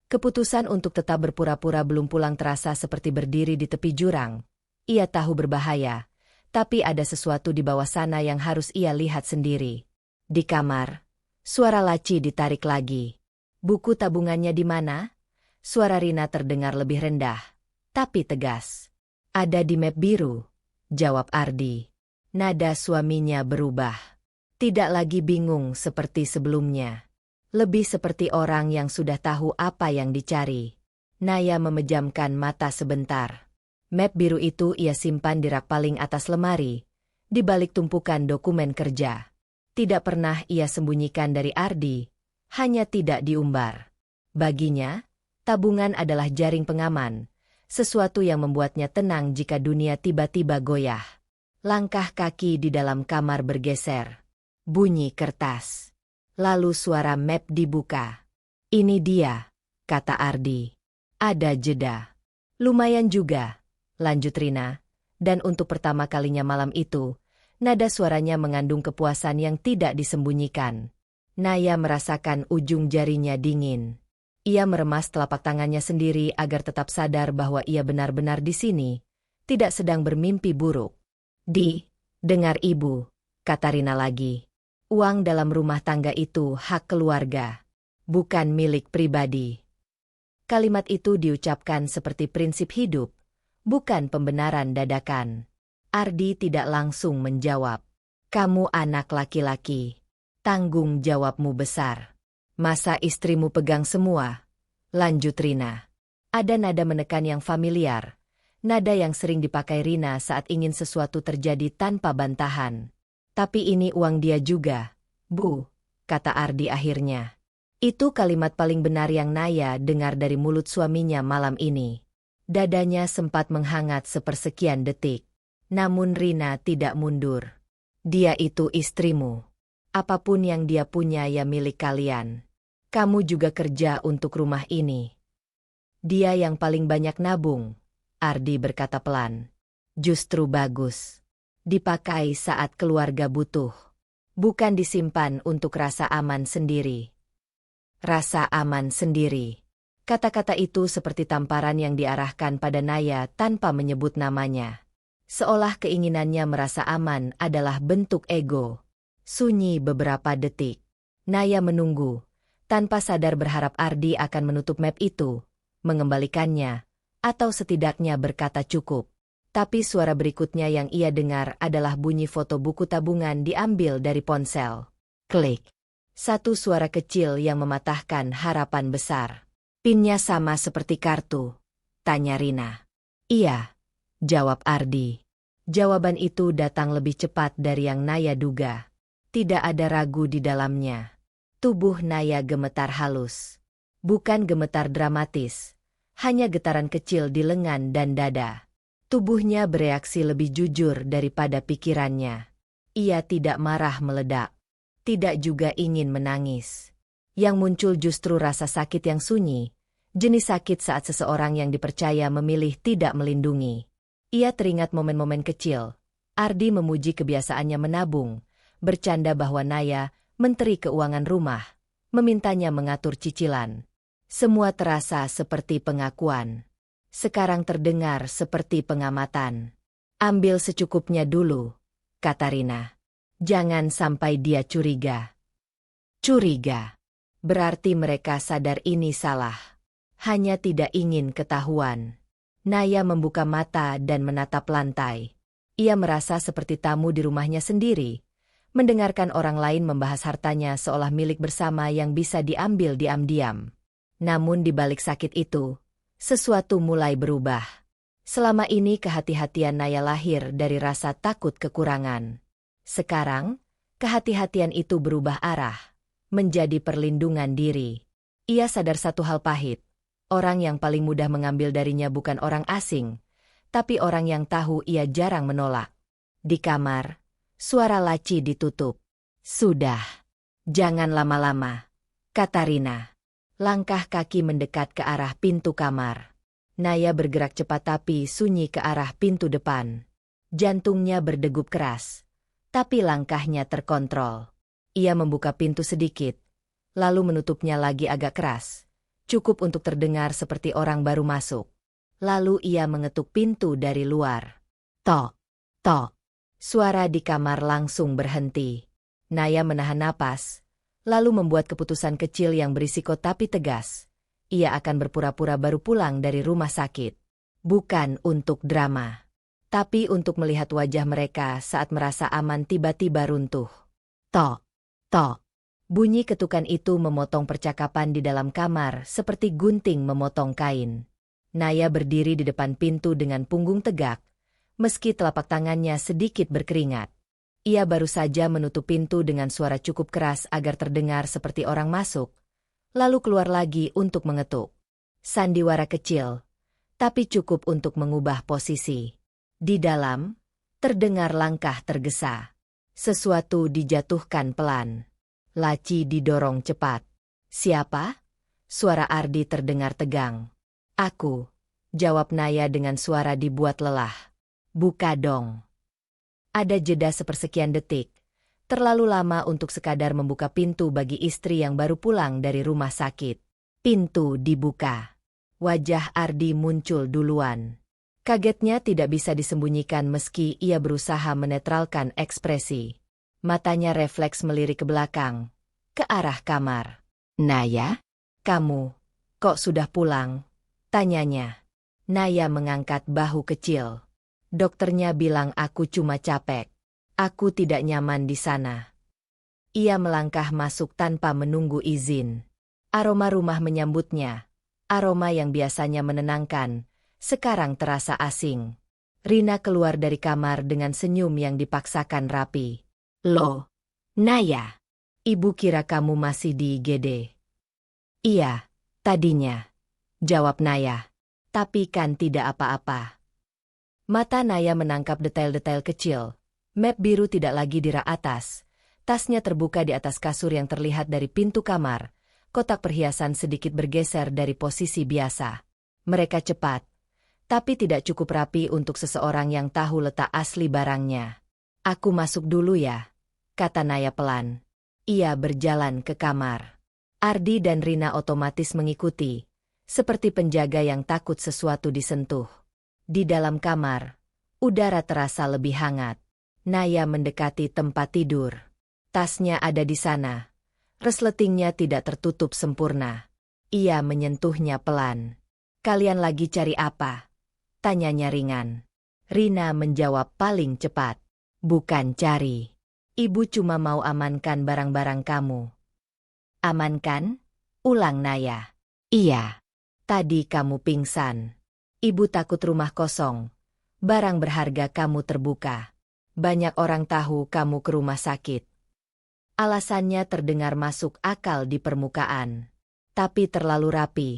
Keputusan untuk tetap berpura-pura belum pulang terasa seperti berdiri di tepi jurang. Ia tahu berbahaya, tapi ada sesuatu di bawah sana yang harus ia lihat sendiri. Di kamar, suara laci ditarik lagi. Buku tabungannya di mana? Suara Rina terdengar lebih rendah, tapi tegas. Ada di map biru, jawab Ardi. Nada suaminya berubah. Tidak lagi bingung seperti sebelumnya. Lebih seperti orang yang sudah tahu apa yang dicari. Naya memejamkan mata sebentar. Map biru itu ia simpan di rak paling atas lemari, di balik tumpukan dokumen kerja. Tidak pernah ia sembunyikan dari Ardi, hanya tidak diumbar. Baginya, tabungan adalah jaring pengaman, sesuatu yang membuatnya tenang jika dunia tiba-tiba goyah. Langkah kaki di dalam kamar bergeser. Bunyi kertas. Lalu suara map dibuka. Ini dia, kata Ardi. Ada jeda. Lumayan juga, lanjut Rina. Dan untuk pertama kalinya malam itu, nada suaranya mengandung kepuasan yang tidak disembunyikan. Naya merasakan ujung jarinya dingin. Ia meremas telapak tangannya sendiri agar tetap sadar bahwa ia benar-benar di sini, tidak sedang bermimpi buruk. Dengar ibu, kata Rina lagi. Uang dalam rumah tangga itu hak keluarga, bukan milik pribadi. Kalimat itu diucapkan seperti prinsip hidup, bukan pembenaran dadakan. Ardi tidak langsung menjawab. Kamu anak laki-laki, tanggung jawabmu besar. Masa istrimu pegang semua? Lanjut Rina. Ada nada menekan yang familiar. Nada yang sering dipakai Rina saat ingin sesuatu terjadi tanpa bantahan. Tapi ini uang dia juga, Bu, kata Ardi akhirnya. Itu kalimat paling benar yang Naya dengar dari mulut suaminya malam ini. Dadanya sempat menghangat sepersekian detik. Namun Rina tidak mundur. Dia itu istrimu. Apapun yang dia punya ya milik kalian. Kamu juga kerja untuk rumah ini. Dia yang paling banyak nabung, Ardi berkata pelan. Justru bagus. Dipakai saat keluarga butuh. Bukan disimpan untuk rasa aman sendiri. Rasa aman sendiri. Kata-kata itu seperti tamparan yang diarahkan pada Naya tanpa menyebut namanya. Seolah keinginannya merasa aman adalah bentuk ego. Sunyi beberapa detik. Naya menunggu. Tanpa sadar berharap Ardi akan menutup map itu, mengembalikannya, atau setidaknya berkata cukup. Tapi suara berikutnya yang ia dengar adalah bunyi foto buku tabungan diambil dari ponsel. Klik. Satu suara kecil yang mematahkan harapan besar. Pinnya sama seperti kartu, tanya Rina. Iya, jawab Ardi. Jawaban itu datang lebih cepat dari yang Naya duga. Tidak ada ragu di dalamnya. Tubuh Naya gemetar halus. Bukan gemetar dramatis, hanya getaran kecil di lengan dan dada. Tubuhnya bereaksi lebih jujur daripada pikirannya. Ia tidak marah meledak. Tidak juga ingin menangis. Yang muncul justru rasa sakit yang sunyi. Jenis sakit saat seseorang yang dipercaya memilih tidak melindungi. Ia teringat momen-momen kecil. Ardi memuji kebiasaannya menabung. Bercanda bahwa Naya, menteri keuangan rumah, memintanya mengatur cicilan. Semua terasa seperti pengakuan. Sekarang terdengar seperti pengamatan. Ambil secukupnya dulu, kata Rina. Jangan sampai dia curiga. Curiga. Berarti mereka sadar ini salah. Hanya tidak ingin ketahuan. Naya membuka mata dan menatap lantai. Ia merasa seperti tamu di rumahnya sendiri. Mendengarkan orang lain membahas hartanya seolah milik bersama yang bisa diambil diam-diam. Namun di balik sakit itu, sesuatu mulai berubah. Selama ini kehati-hatian Naya lahir dari rasa takut kekurangan. Sekarang, kehati-hatian itu berubah arah, menjadi perlindungan diri. Ia sadar satu hal pahit. Orang yang paling mudah mengambil darinya bukan orang asing, tapi orang yang tahu ia jarang menolak. Di kamar, suara laci ditutup. Sudah. Jangan lama-lama, kata Rina. Langkah kaki mendekat ke arah pintu kamar. Naya bergerak cepat tapi sunyi ke arah pintu depan. Jantungnya berdegup keras. Tapi langkahnya terkontrol. Ia membuka pintu sedikit, lalu menutupnya lagi agak keras. Cukup untuk terdengar seperti orang baru masuk. Lalu ia mengetuk pintu dari luar. Tok, tok. Suara di kamar langsung berhenti. Naya menahan napas. Lalu membuat keputusan kecil yang berisiko tapi tegas. Ia akan berpura-pura baru pulang dari rumah sakit. Bukan untuk drama, tapi untuk melihat wajah mereka saat merasa aman tiba-tiba runtuh. Tok, tok. Bunyi ketukan itu memotong percakapan di dalam kamar seperti gunting memotong kain. Naya berdiri di depan pintu dengan punggung tegak, meski telapak tangannya sedikit berkeringat. Ia baru saja menutup pintu dengan suara cukup keras agar terdengar seperti orang masuk, lalu keluar lagi untuk mengetuk. Sandiwara kecil, tapi cukup untuk mengubah posisi. Di dalam, terdengar langkah tergesa. Sesuatu dijatuhkan pelan. Laci didorong cepat. Siapa? Suara Ardi terdengar tegang. Aku, jawab Naya dengan suara dibuat lelah. Buka dong. Ada jeda sepersekian detik, terlalu lama untuk sekadar membuka pintu bagi istri yang baru pulang dari rumah sakit. Pintu dibuka. Wajah Ardi muncul duluan. Kagetnya tidak bisa disembunyikan meski ia berusaha menetralkan ekspresi. Matanya refleks melirik ke belakang, ke arah kamar. Naya? Kamu, kok sudah pulang? Tanyanya. Naya mengangkat bahu kecil. Dokternya bilang aku cuma capek. Aku tidak nyaman di sana. Ia melangkah masuk tanpa menunggu izin. Aroma rumah menyambutnya. Aroma yang biasanya menenangkan, sekarang terasa asing. Rina keluar dari kamar dengan senyum yang dipaksakan rapi. Loh, Naya, ibu kira kamu masih di IGD. Iya, tadinya, jawab Naya. Tapi kan tidak apa-apa. Mata Naya menangkap detail-detail kecil. Map biru tidak lagi di rak atas. Tasnya terbuka di atas kasur yang terlihat dari pintu kamar. Kotak perhiasan sedikit bergeser dari posisi biasa. Mereka cepat, tapi tidak cukup rapi untuk seseorang yang tahu letak asli barangnya. Aku masuk dulu ya, kata Naya pelan. Ia berjalan ke kamar. Ardi dan Rina otomatis mengikuti, seperti penjaga yang takut sesuatu disentuh. Di dalam kamar, udara terasa lebih hangat. Naya mendekati tempat tidur. Tasnya ada di sana. Resletingnya tidak tertutup sempurna. Ia menyentuhnya pelan. Kalian lagi cari apa? Tanyanya ringan. Rina menjawab paling cepat. Bukan cari. Ibu cuma mau amankan barang-barang kamu. Amankan? Ulang Naya. Iya. Tadi kamu pingsan. Ibu takut rumah kosong. Barang berharga kamu terbuka. Banyak orang tahu kamu ke rumah sakit. Alasannya terdengar masuk akal di permukaan. Tapi terlalu rapi.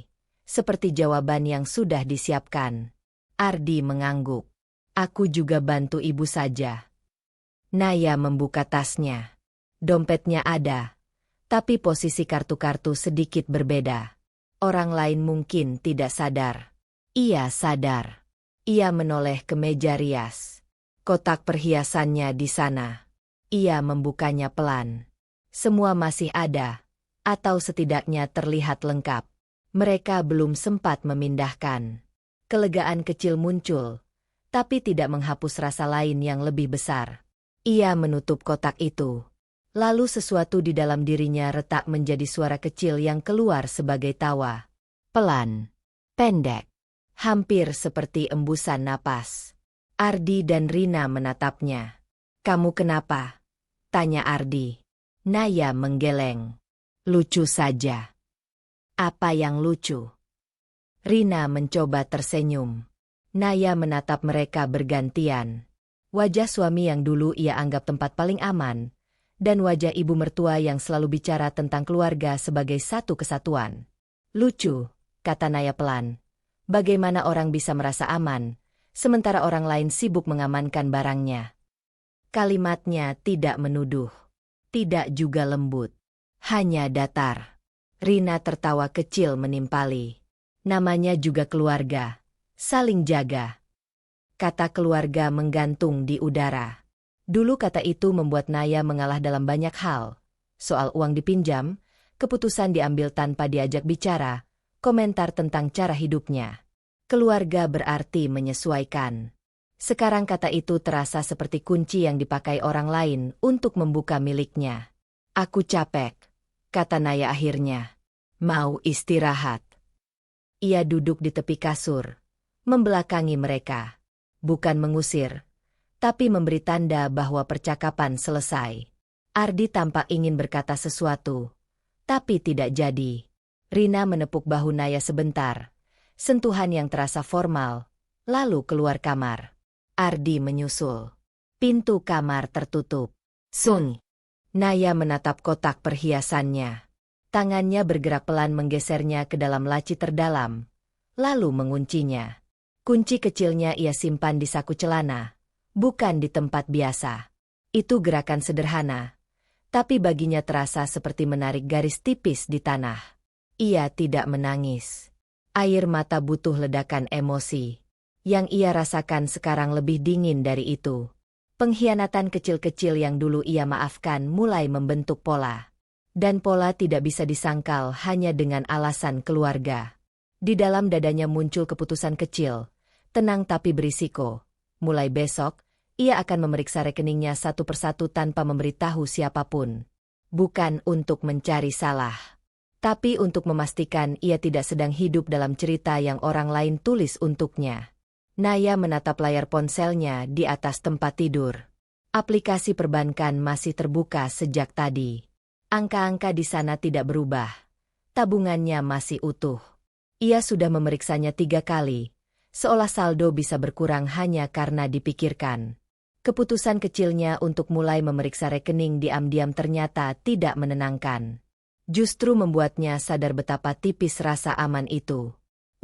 Seperti jawaban yang sudah disiapkan. Ardi mengangguk. Aku juga bantu ibu saja. Naya membuka tasnya. Dompetnya ada. Tapi posisi kartu-kartu sedikit berbeda. Orang lain mungkin tidak sadar. Ia sadar. Ia menoleh ke meja rias. Kotak perhiasannya di sana. Ia membukanya pelan. Semua masih ada. Atau setidaknya terlihat lengkap. Mereka belum sempat memindahkan. Kelegaan kecil muncul. Tapi tidak menghapus rasa lain yang lebih besar. Ia menutup kotak itu. Lalu sesuatu di dalam dirinya retak menjadi suara kecil yang keluar sebagai tawa. Pelan. Pendek. Hampir seperti embusan napas. Ardi dan Rina menatapnya. Kamu kenapa? Tanya Ardi. Naya menggeleng. Lucu saja. Apa yang lucu? Rina mencoba tersenyum. Naya menatap mereka bergantian. Wajah suami yang dulu ia anggap tempat paling aman. Dan wajah ibu mertua yang selalu bicara tentang keluarga sebagai satu kesatuan. Lucu, kata Naya pelan. Bagaimana orang bisa merasa aman, sementara orang lain sibuk mengamankan barangnya. Kalimatnya tidak menuduh. Tidak juga lembut. Hanya datar. Rina tertawa kecil menimpali. Namanya juga keluarga. Saling jaga. Kata keluarga menggantung di udara. Dulu kata itu membuat Naya mengalah dalam banyak hal. Soal uang dipinjam, keputusan diambil tanpa diajak bicara, komentar tentang cara hidupnya. Keluarga berarti menyesuaikan. Sekarang kata itu terasa seperti kunci yang dipakai orang lain untuk membuka miliknya. Aku capek, kata Naya akhirnya. Mau istirahat. Ia duduk di tepi kasur, membelakangi mereka. Bukan mengusir, tapi memberi tanda bahwa percakapan selesai. Ardi tampak ingin berkata sesuatu, tapi tidak jadi. Rina menepuk bahu Naya sebentar, sentuhan yang terasa formal, lalu keluar kamar. Ardi menyusul. Pintu kamar tertutup. Sun. Naya menatap kotak perhiasannya. Tangannya bergerak pelan menggesernya ke dalam laci terdalam, lalu menguncinya. Kunci kecilnya ia simpan di saku celana. Bukan di tempat biasa. Itu gerakan sederhana. Tapi baginya terasa seperti menarik garis tipis di tanah. Ia tidak menangis. Air mata butuh ledakan emosi. Yang ia rasakan sekarang lebih dingin dari itu. Pengkhianatan kecil-kecil yang dulu ia maafkan mulai membentuk pola. Dan pola tidak bisa disangkal hanya dengan alasan keluarga. Di dalam dadanya muncul keputusan kecil. Tenang tapi berisiko. Mulai besok, ia akan memeriksa rekeningnya satu persatu tanpa memberitahu siapapun. Bukan untuk mencari salah, tapi untuk memastikan ia tidak sedang hidup dalam cerita yang orang lain tulis untuknya. Naya menatap layar ponselnya di atas tempat tidur. Aplikasi perbankan masih terbuka sejak tadi. Angka-angka di sana tidak berubah. Tabungannya masih utuh. Ia sudah memeriksanya 3 kali. Seolah saldo bisa berkurang hanya karena dipikirkan. Keputusan kecilnya untuk mulai memeriksa rekening diam-diam ternyata tidak menenangkan. Justru membuatnya sadar betapa tipis rasa aman itu.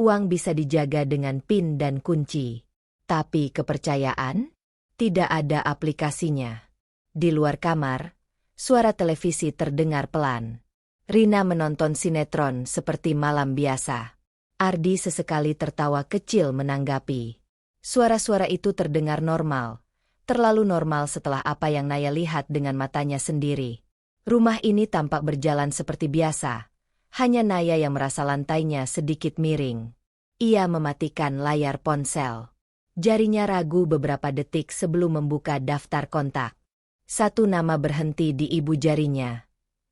Uang bisa dijaga dengan PIN dan kunci. Tapi kepercayaan? Tidak ada aplikasinya. Di luar kamar, suara televisi terdengar pelan. Rina menonton sinetron seperti malam biasa. Ardi sesekali tertawa kecil menanggapi. Suara-suara itu terdengar normal. Terlalu normal setelah apa yang Naya lihat dengan matanya sendiri. Rumah ini tampak berjalan seperti biasa. Hanya Naya yang merasa lantainya sedikit miring. Ia mematikan layar ponsel. Jarinya ragu beberapa detik sebelum membuka daftar kontak. Satu nama berhenti di ibu jarinya.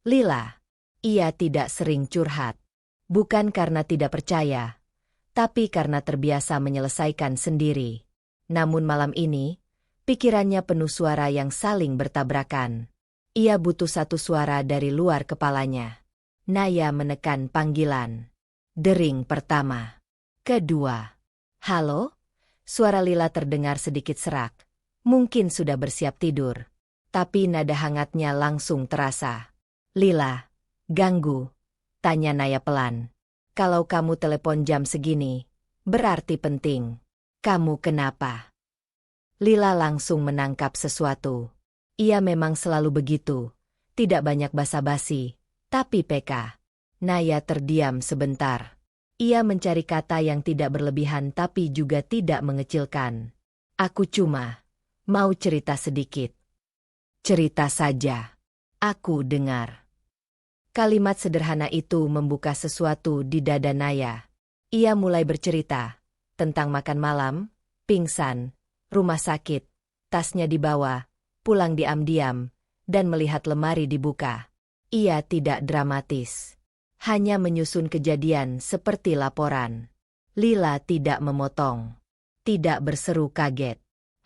Lila. Ia tidak sering curhat. Bukan karena tidak percaya, tapi karena terbiasa menyelesaikan sendiri. Namun malam ini, pikirannya penuh suara yang saling bertabrakan. Ia butuh satu suara dari luar kepalanya. Naya menekan panggilan. Dering pertama. Kedua. Halo? Suara Lila terdengar sedikit serak. Mungkin sudah bersiap tidur. Tapi nada hangatnya langsung terasa. Lila, ganggu? Tanya Naya pelan. Kalau kamu telepon jam segini, berarti penting. Kamu kenapa? Lila langsung menangkap sesuatu. Ia memang selalu begitu. Tidak banyak basa-basi, tapi peka. Naya terdiam sebentar. Ia mencari kata yang tidak berlebihan tapi juga tidak mengecilkan. Aku cuma mau cerita sedikit. Cerita saja. Aku dengar. Kalimat sederhana itu membuka sesuatu di dada Naya. Ia mulai bercerita tentang makan malam, pingsan, rumah sakit, tasnya dibawa, pulang diam-diam, dan melihat lemari dibuka. Ia tidak dramatis. Hanya menyusun kejadian seperti laporan. Lila tidak memotong. Tidak berseru kaget.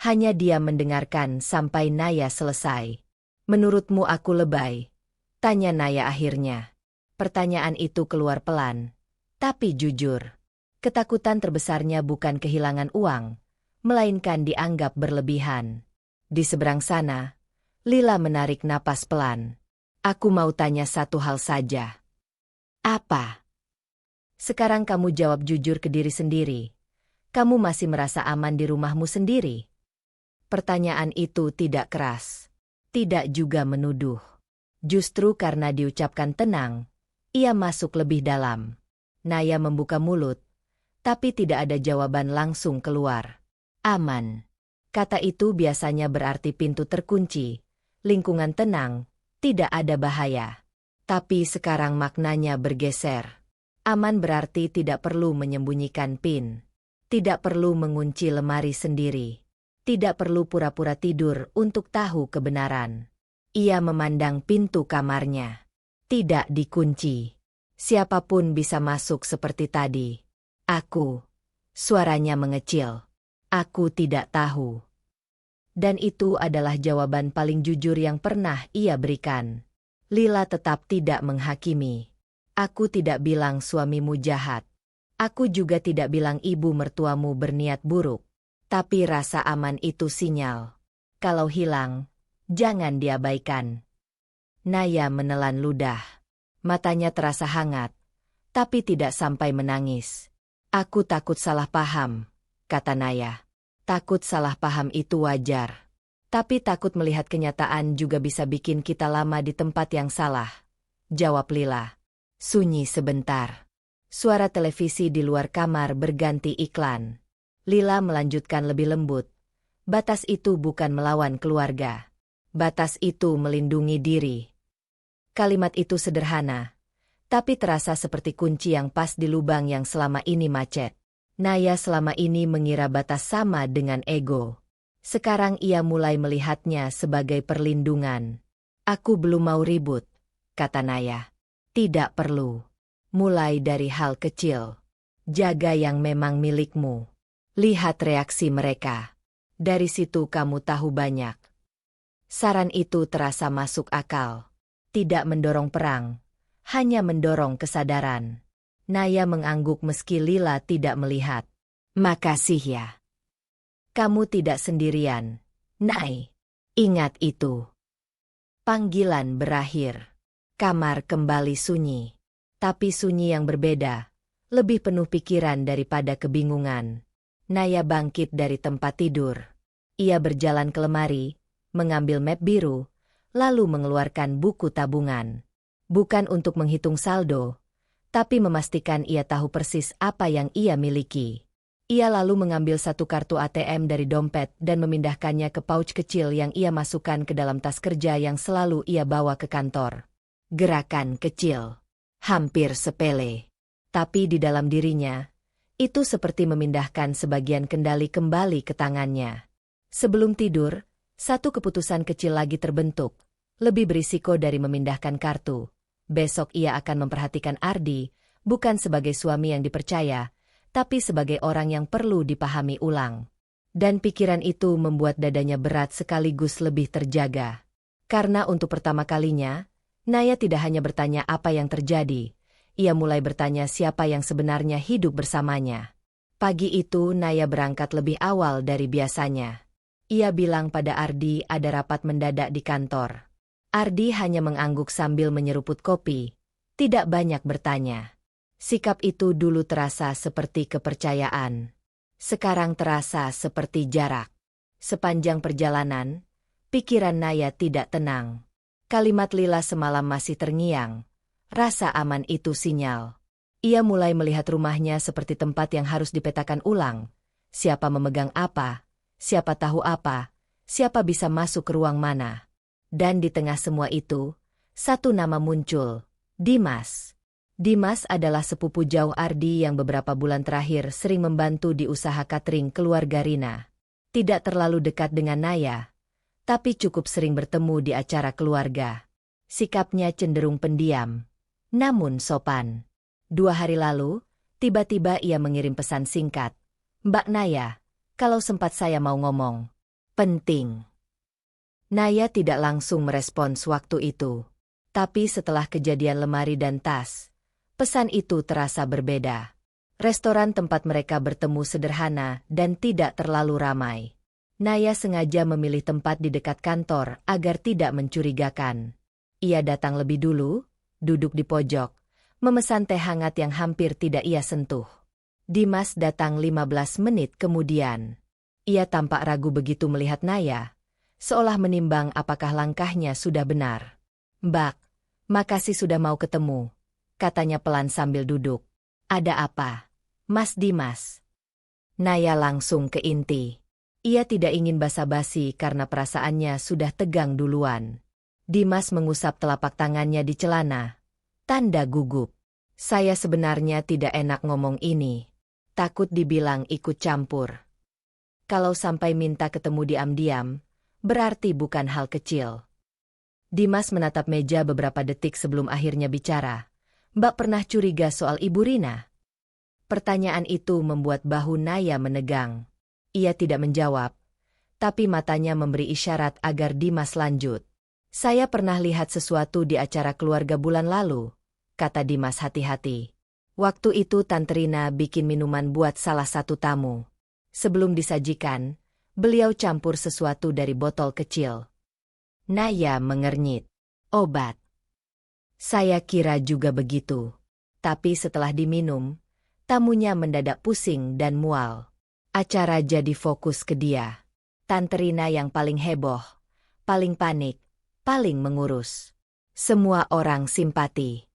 Hanya dia mendengarkan sampai Naya selesai. Menurutmu aku lebay? Tanya Naya akhirnya. Pertanyaan itu keluar pelan. Tapi jujur. Ketakutan terbesarnya bukan kehilangan uang, melainkan dianggap berlebihan. Di seberang sana, Lila menarik napas pelan. Aku mau tanya satu hal saja. Apa? Sekarang kamu jawab jujur ke diri sendiri. Kamu masih merasa aman di rumahmu sendiri? Pertanyaan itu tidak keras. Tidak juga menuduh. Justru karena diucapkan tenang, ia masuk lebih dalam. Naya membuka mulut, tapi tidak ada jawaban langsung keluar. Aman. Kata itu biasanya berarti pintu terkunci, lingkungan tenang, tidak ada bahaya. Tapi sekarang maknanya bergeser. Aman berarti tidak perlu menyembunyikan PIN. Tidak perlu mengunci lemari sendiri. Tidak perlu pura-pura tidur untuk tahu kebenaran. Ia memandang pintu kamarnya. Tidak dikunci. Siapapun bisa masuk seperti tadi. Aku. Suaranya mengecil. Aku tidak tahu. Dan itu adalah jawaban paling jujur yang pernah ia berikan. Lila tetap tidak menghakimi. Aku tidak bilang suamimu jahat. Aku juga tidak bilang ibu mertuamu berniat buruk. Tapi rasa aman itu sinyal. Kalau hilang, jangan diabaikan. Naya menelan ludah. Matanya terasa hangat, tapi tidak sampai menangis. Aku takut salah paham, kata Naya. Takut salah paham itu wajar. Tapi takut melihat kenyataan juga bisa bikin kita lama di tempat yang salah. Jawab Lila. Sunyi sebentar. Suara televisi di luar kamar berganti iklan. Lila melanjutkan lebih lembut. Batas itu bukan melawan keluarga. Batas itu melindungi diri. Kalimat itu sederhana, tapi terasa seperti kunci yang pas di lubang yang selama ini macet. Naya selama ini mengira batas sama dengan ego. Sekarang ia mulai melihatnya sebagai perlindungan. Aku belum mau ribut, kata Naya. Tidak perlu. Mulai dari hal kecil. Jaga yang memang milikmu. Lihat reaksi mereka. Dari situ kamu tahu banyak. Saran itu terasa masuk akal. Tidak mendorong perang. Hanya mendorong kesadaran. Naya mengangguk meski Lila tidak melihat. Makasih ya. Kamu tidak sendirian, Nay. Ingat itu. Panggilan berakhir. Kamar kembali sunyi. Tapi sunyi yang berbeda. Lebih penuh pikiran daripada kebingungan. Naya bangkit dari tempat tidur. Ia berjalan ke lemari, mengambil map biru, lalu mengeluarkan buku tabungan. Bukan untuk menghitung saldo, tapi memastikan ia tahu persis apa yang ia miliki. Ia lalu mengambil satu kartu ATM dari dompet dan memindahkannya ke pouch kecil yang ia masukkan ke dalam tas kerja yang selalu ia bawa ke kantor. Gerakan kecil. Hampir sepele. Tapi di dalam dirinya, itu seperti memindahkan sebagian kendali kembali ke tangannya. Sebelum tidur, satu keputusan kecil lagi terbentuk. Lebih berisiko dari memindahkan kartu. Besok ia akan memperhatikan Ardi, bukan sebagai suami yang dipercaya, tapi sebagai orang yang perlu dipahami ulang. Dan pikiran itu membuat dadanya berat sekaligus lebih terjaga. Karena untuk pertama kalinya, Naya tidak hanya bertanya apa yang terjadi, ia mulai bertanya siapa yang sebenarnya hidup bersamanya. Pagi itu Naya berangkat lebih awal dari biasanya. Ia bilang pada Ardi ada rapat mendadak di kantor. Ardi hanya mengangguk sambil menyeruput kopi, tidak banyak bertanya. Sikap itu dulu terasa seperti kepercayaan. Sekarang terasa seperti jarak. Sepanjang perjalanan, pikiran Naya tidak tenang. Kalimat Lila semalam masih terngiang. Rasa aman itu sinyal. Ia mulai melihat rumahnya seperti tempat yang harus dipetakan ulang. Siapa memegang apa, siapa tahu apa, siapa bisa masuk ke ruang mana. Dan di tengah semua itu, satu nama muncul, Dimas. Dimas adalah sepupu jauh Ardi yang beberapa bulan terakhir sering membantu di usaha catering keluarga Rina. Tidak terlalu dekat dengan Naya, tapi cukup sering bertemu di acara keluarga. Sikapnya cenderung pendiam, namun sopan. 2 hari lalu, tiba-tiba ia mengirim pesan singkat. "Mbak Naya, kalau sempat saya mau ngomong. Penting." Naya tidak langsung merespons waktu itu. Tapi setelah kejadian lemari dan tas, pesan itu terasa berbeda. Restoran tempat mereka bertemu sederhana dan tidak terlalu ramai. Naya sengaja memilih tempat di dekat kantor agar tidak mencurigakan. Ia datang lebih dulu, duduk di pojok, memesan teh hangat yang hampir tidak ia sentuh. Dimas datang 15 menit kemudian. Ia tampak ragu begitu melihat Naya, seolah menimbang apakah langkahnya sudah benar. "Mbak, makasih sudah mau ketemu," katanya pelan sambil duduk. "Ada apa, Mas Dimas?" Naya langsung ke inti. Ia tidak ingin basa-basi karena perasaannya sudah tegang duluan. Dimas mengusap telapak tangannya di celana. Tanda gugup. "Saya sebenarnya tidak enak ngomong ini. Takut dibilang ikut campur. Kalau sampai minta ketemu diam-diam, berarti bukan hal kecil." Dimas menatap meja beberapa detik sebelum akhirnya bicara. "Mbak pernah curiga soal Ibu Rina?" Pertanyaan itu membuat bahu Naya menegang. Ia tidak menjawab, tapi matanya memberi isyarat agar Dimas lanjut. "Saya pernah lihat sesuatu di acara keluarga bulan lalu," kata Dimas hati-hati. "Waktu itu Tante Rina bikin minuman buat salah satu tamu. Sebelum disajikan, beliau campur sesuatu dari botol kecil." Naya mengernyit. "Obat." "Saya kira juga begitu." Tapi setelah diminum, tamunya mendadak pusing dan mual. Acara jadi fokus ke dia. Tante Rina yang paling heboh, paling panik, paling mengurus. Semua orang simpati.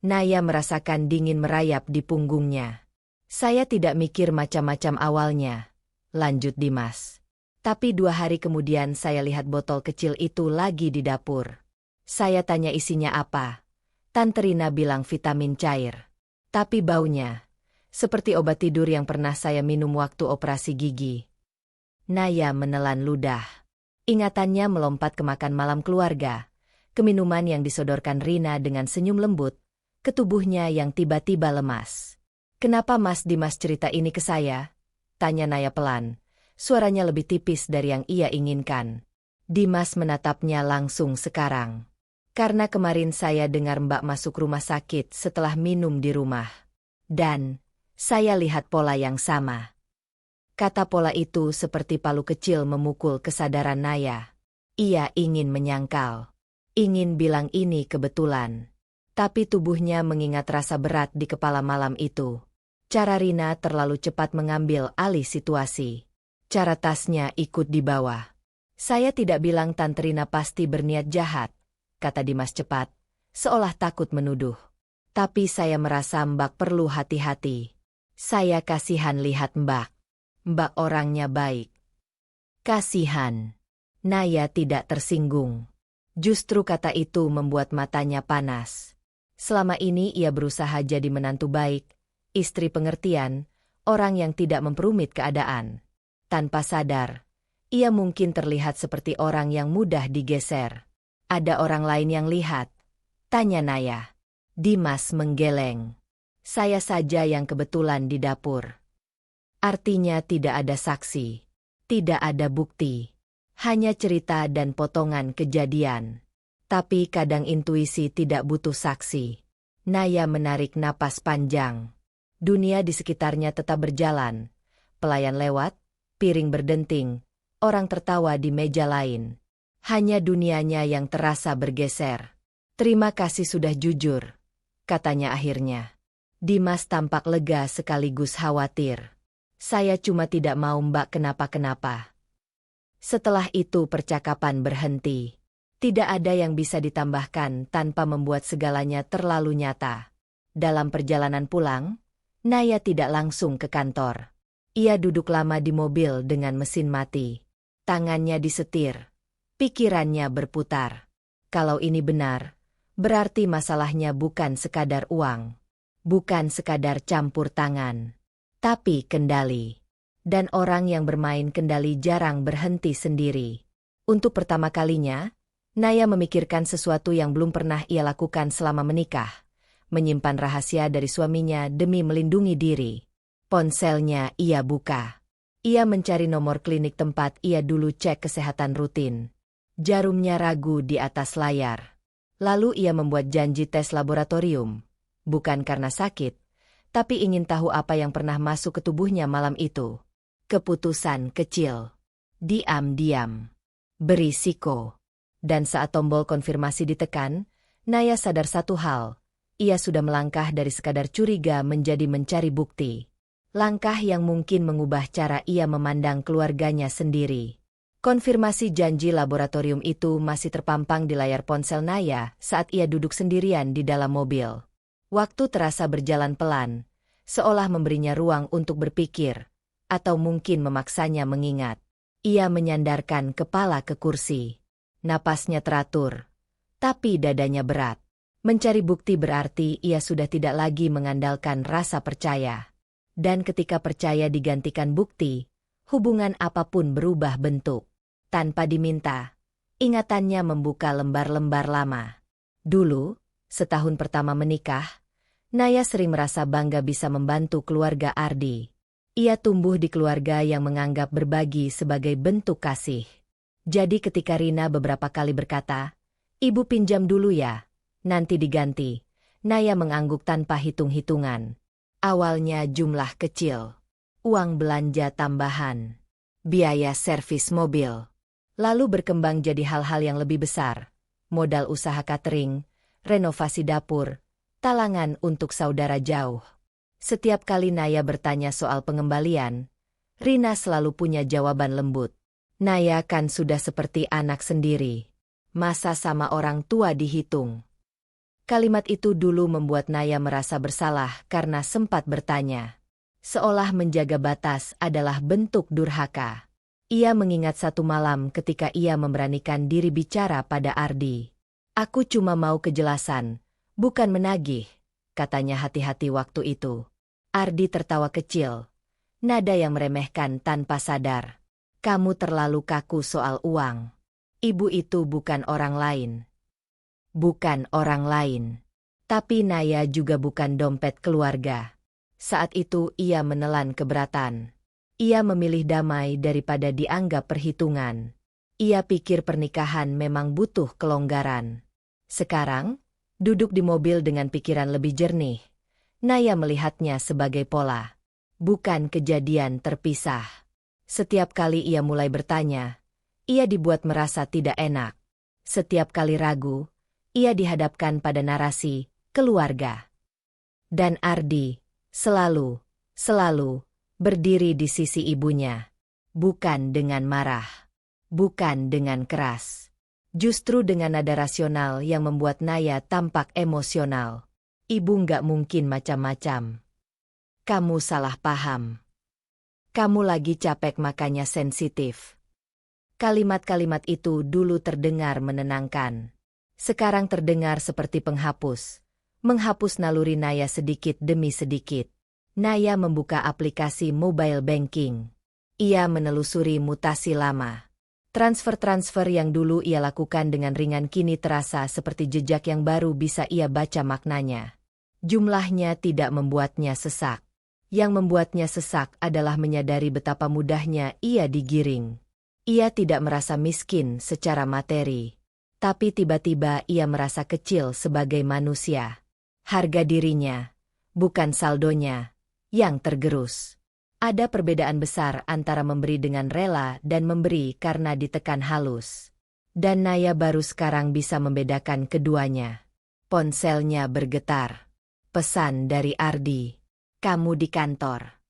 Naya merasakan dingin merayap di punggungnya. "Saya tidak mikir macam-macam awalnya," lanjut Dimas. "Tapi 2 hari kemudian saya lihat botol kecil itu lagi di dapur. Saya tanya isinya apa. Tante Rina bilang vitamin cair. Tapi baunya seperti obat tidur yang pernah saya minum waktu operasi gigi." Naya menelan ludah. Ingatannya melompat ke makan malam keluarga, ke minuman yang disodorkan Rina dengan senyum lembut, ke tubuhnya yang tiba-tiba lemas. "Kenapa Mas Dimas cerita ini ke saya?" tanya Naya pelan. Suaranya lebih tipis dari yang ia inginkan. Dimas menatapnya langsung sekarang. "Karena kemarin saya dengar Mbak masuk rumah sakit setelah minum di rumah. Dan saya lihat pola yang sama." Kata pola itu seperti palu kecil memukul kesadaran Naya. Ia ingin menyangkal. Ingin bilang ini kebetulan. Tapi tubuhnya mengingat rasa berat di kepala malam itu. Cara Rina terlalu cepat mengambil alih situasi. Cara tasnya ikut dibawa. "Saya tidak bilang Tante Rina pasti berniat jahat," kata Dimas cepat, seolah takut menuduh. "Tapi saya merasa Mbak perlu hati-hati. Saya kasihan lihat Mbak. Mbak orangnya baik." Kasihan. Naya tidak tersinggung. Justru kata itu membuat matanya panas. Selama ini ia berusaha jadi menantu baik, istri pengertian, orang yang tidak memperumit keadaan. Tanpa sadar, ia mungkin terlihat seperti orang yang mudah digeser. "Ada orang lain yang lihat?" tanya Naya. Dimas menggeleng. "Saya saja yang kebetulan di dapur." Artinya tidak ada saksi, tidak ada bukti, hanya cerita dan potongan kejadian. Tapi kadang intuisi tidak butuh saksi. Naya menarik napas panjang. Dunia di sekitarnya tetap berjalan. Pelayan lewat, piring berdenting, orang tertawa di meja lain. Hanya dunianya yang terasa bergeser. "Terima kasih sudah jujur," katanya akhirnya. Dimas tampak lega sekaligus khawatir. "Saya cuma tidak mau Mbak kenapa-kenapa." Setelah itu percakapan berhenti. Tidak ada yang bisa ditambahkan tanpa membuat segalanya terlalu nyata. Dalam perjalanan pulang, Naya tidak langsung ke kantor. Ia duduk lama di mobil dengan mesin mati. Tangannya disetir. Pikirannya berputar. Kalau ini benar, berarti masalahnya bukan sekadar uang. Bukan sekadar campur tangan. Tapi kendali. Dan orang yang bermain kendali jarang berhenti sendiri. Untuk pertama kalinya, Naya memikirkan sesuatu yang belum pernah ia lakukan selama menikah. Menyimpan rahasia dari suaminya demi melindungi diri. Ponselnya ia buka. Ia mencari nomor klinik tempat ia dulu cek kesehatan rutin. Jarumnya ragu di atas layar. Lalu ia membuat janji tes laboratorium. Bukan karena sakit, tapi ingin tahu apa yang pernah masuk ke tubuhnya malam itu. Keputusan kecil. Diam-diam. Berisiko. Dan saat tombol konfirmasi ditekan, Naya sadar satu hal. Ia sudah melangkah dari sekadar curiga menjadi mencari bukti. Langkah yang mungkin mengubah cara ia memandang keluarganya sendiri. Konfirmasi janji laboratorium itu masih terpampang di layar ponsel Naya saat ia duduk sendirian di dalam mobil. Waktu terasa berjalan pelan, seolah memberinya ruang untuk berpikir, atau mungkin memaksanya mengingat. Ia menyandarkan kepala ke kursi. Napasnya teratur, tapi dadanya berat. Mencari bukti berarti ia sudah tidak lagi mengandalkan rasa percaya. Dan ketika percaya digantikan bukti, hubungan apapun berubah bentuk. Tanpa diminta, ingatannya membuka lembar-lembar lama. Dulu, setahun pertama menikah, Naya sering merasa bangga bisa membantu keluarga Ardi. Ia tumbuh di keluarga yang menganggap berbagi sebagai bentuk kasih. Jadi ketika Rina beberapa kali berkata, "Ibu pinjam dulu ya, nanti diganti," Naya mengangguk tanpa hitung-hitungan. Awalnya jumlah kecil. Uang belanja tambahan. Biaya servis mobil. Lalu berkembang jadi hal-hal yang lebih besar. Modal usaha catering, renovasi dapur, talangan untuk saudara jauh. Setiap kali Naya bertanya soal pengembalian, Rina selalu punya jawaban lembut. "Naya kan sudah seperti anak sendiri. Masa sama orang tua dihitung?" Kalimat itu dulu membuat Naya merasa bersalah karena sempat bertanya. Seolah menjaga batas adalah bentuk durhaka. Ia mengingat satu malam ketika ia memberanikan diri bicara pada Ardi. "Aku cuma mau kejelasan, bukan menagih," katanya hati-hati waktu itu. Ardi tertawa kecil. Nada yang meremehkan tanpa sadar. "Kamu terlalu kaku soal uang. Ibu itu bukan orang lain." Bukan orang lain. Tapi Naya juga bukan dompet keluarga. Saat itu ia menelan keberatan. Ia memilih damai daripada dianggap perhitungan. Ia pikir pernikahan memang butuh kelonggaran. Sekarang, duduk di mobil dengan pikiran lebih jernih, Naya melihatnya sebagai pola. Bukan kejadian terpisah. Setiap kali ia mulai bertanya, ia dibuat merasa tidak enak. Setiap kali ragu, ia dihadapkan pada narasi keluarga. Dan Ardi selalu berdiri di sisi ibunya. Bukan dengan marah. Bukan dengan keras. Justru dengan nada rasional yang membuat Naya tampak emosional. "Ibu nggak mungkin macam-macam. Kamu salah paham. Kamu lagi capek makanya sensitif." Kalimat-kalimat itu dulu terdengar menenangkan. Sekarang terdengar seperti penghapus. Menghapus naluri Naya sedikit demi sedikit. Naya membuka aplikasi mobile banking. Ia menelusuri mutasi lama. Transfer-transfer yang dulu ia lakukan dengan ringan kini terasa seperti jejak yang baru bisa ia baca maknanya. Jumlahnya tidak membuatnya sesak. Yang membuatnya sesak adalah menyadari betapa mudahnya ia digiring. Ia tidak merasa miskin secara materi. Tapi tiba-tiba ia merasa kecil sebagai manusia. Harga dirinya, bukan saldonya, yang tergerus. Ada perbedaan besar antara memberi dengan rela dan memberi karena ditekan halus. Dan Naya baru sekarang bisa membedakan keduanya. Ponselnya bergetar. Pesan dari Ardi. Kamu di kantor.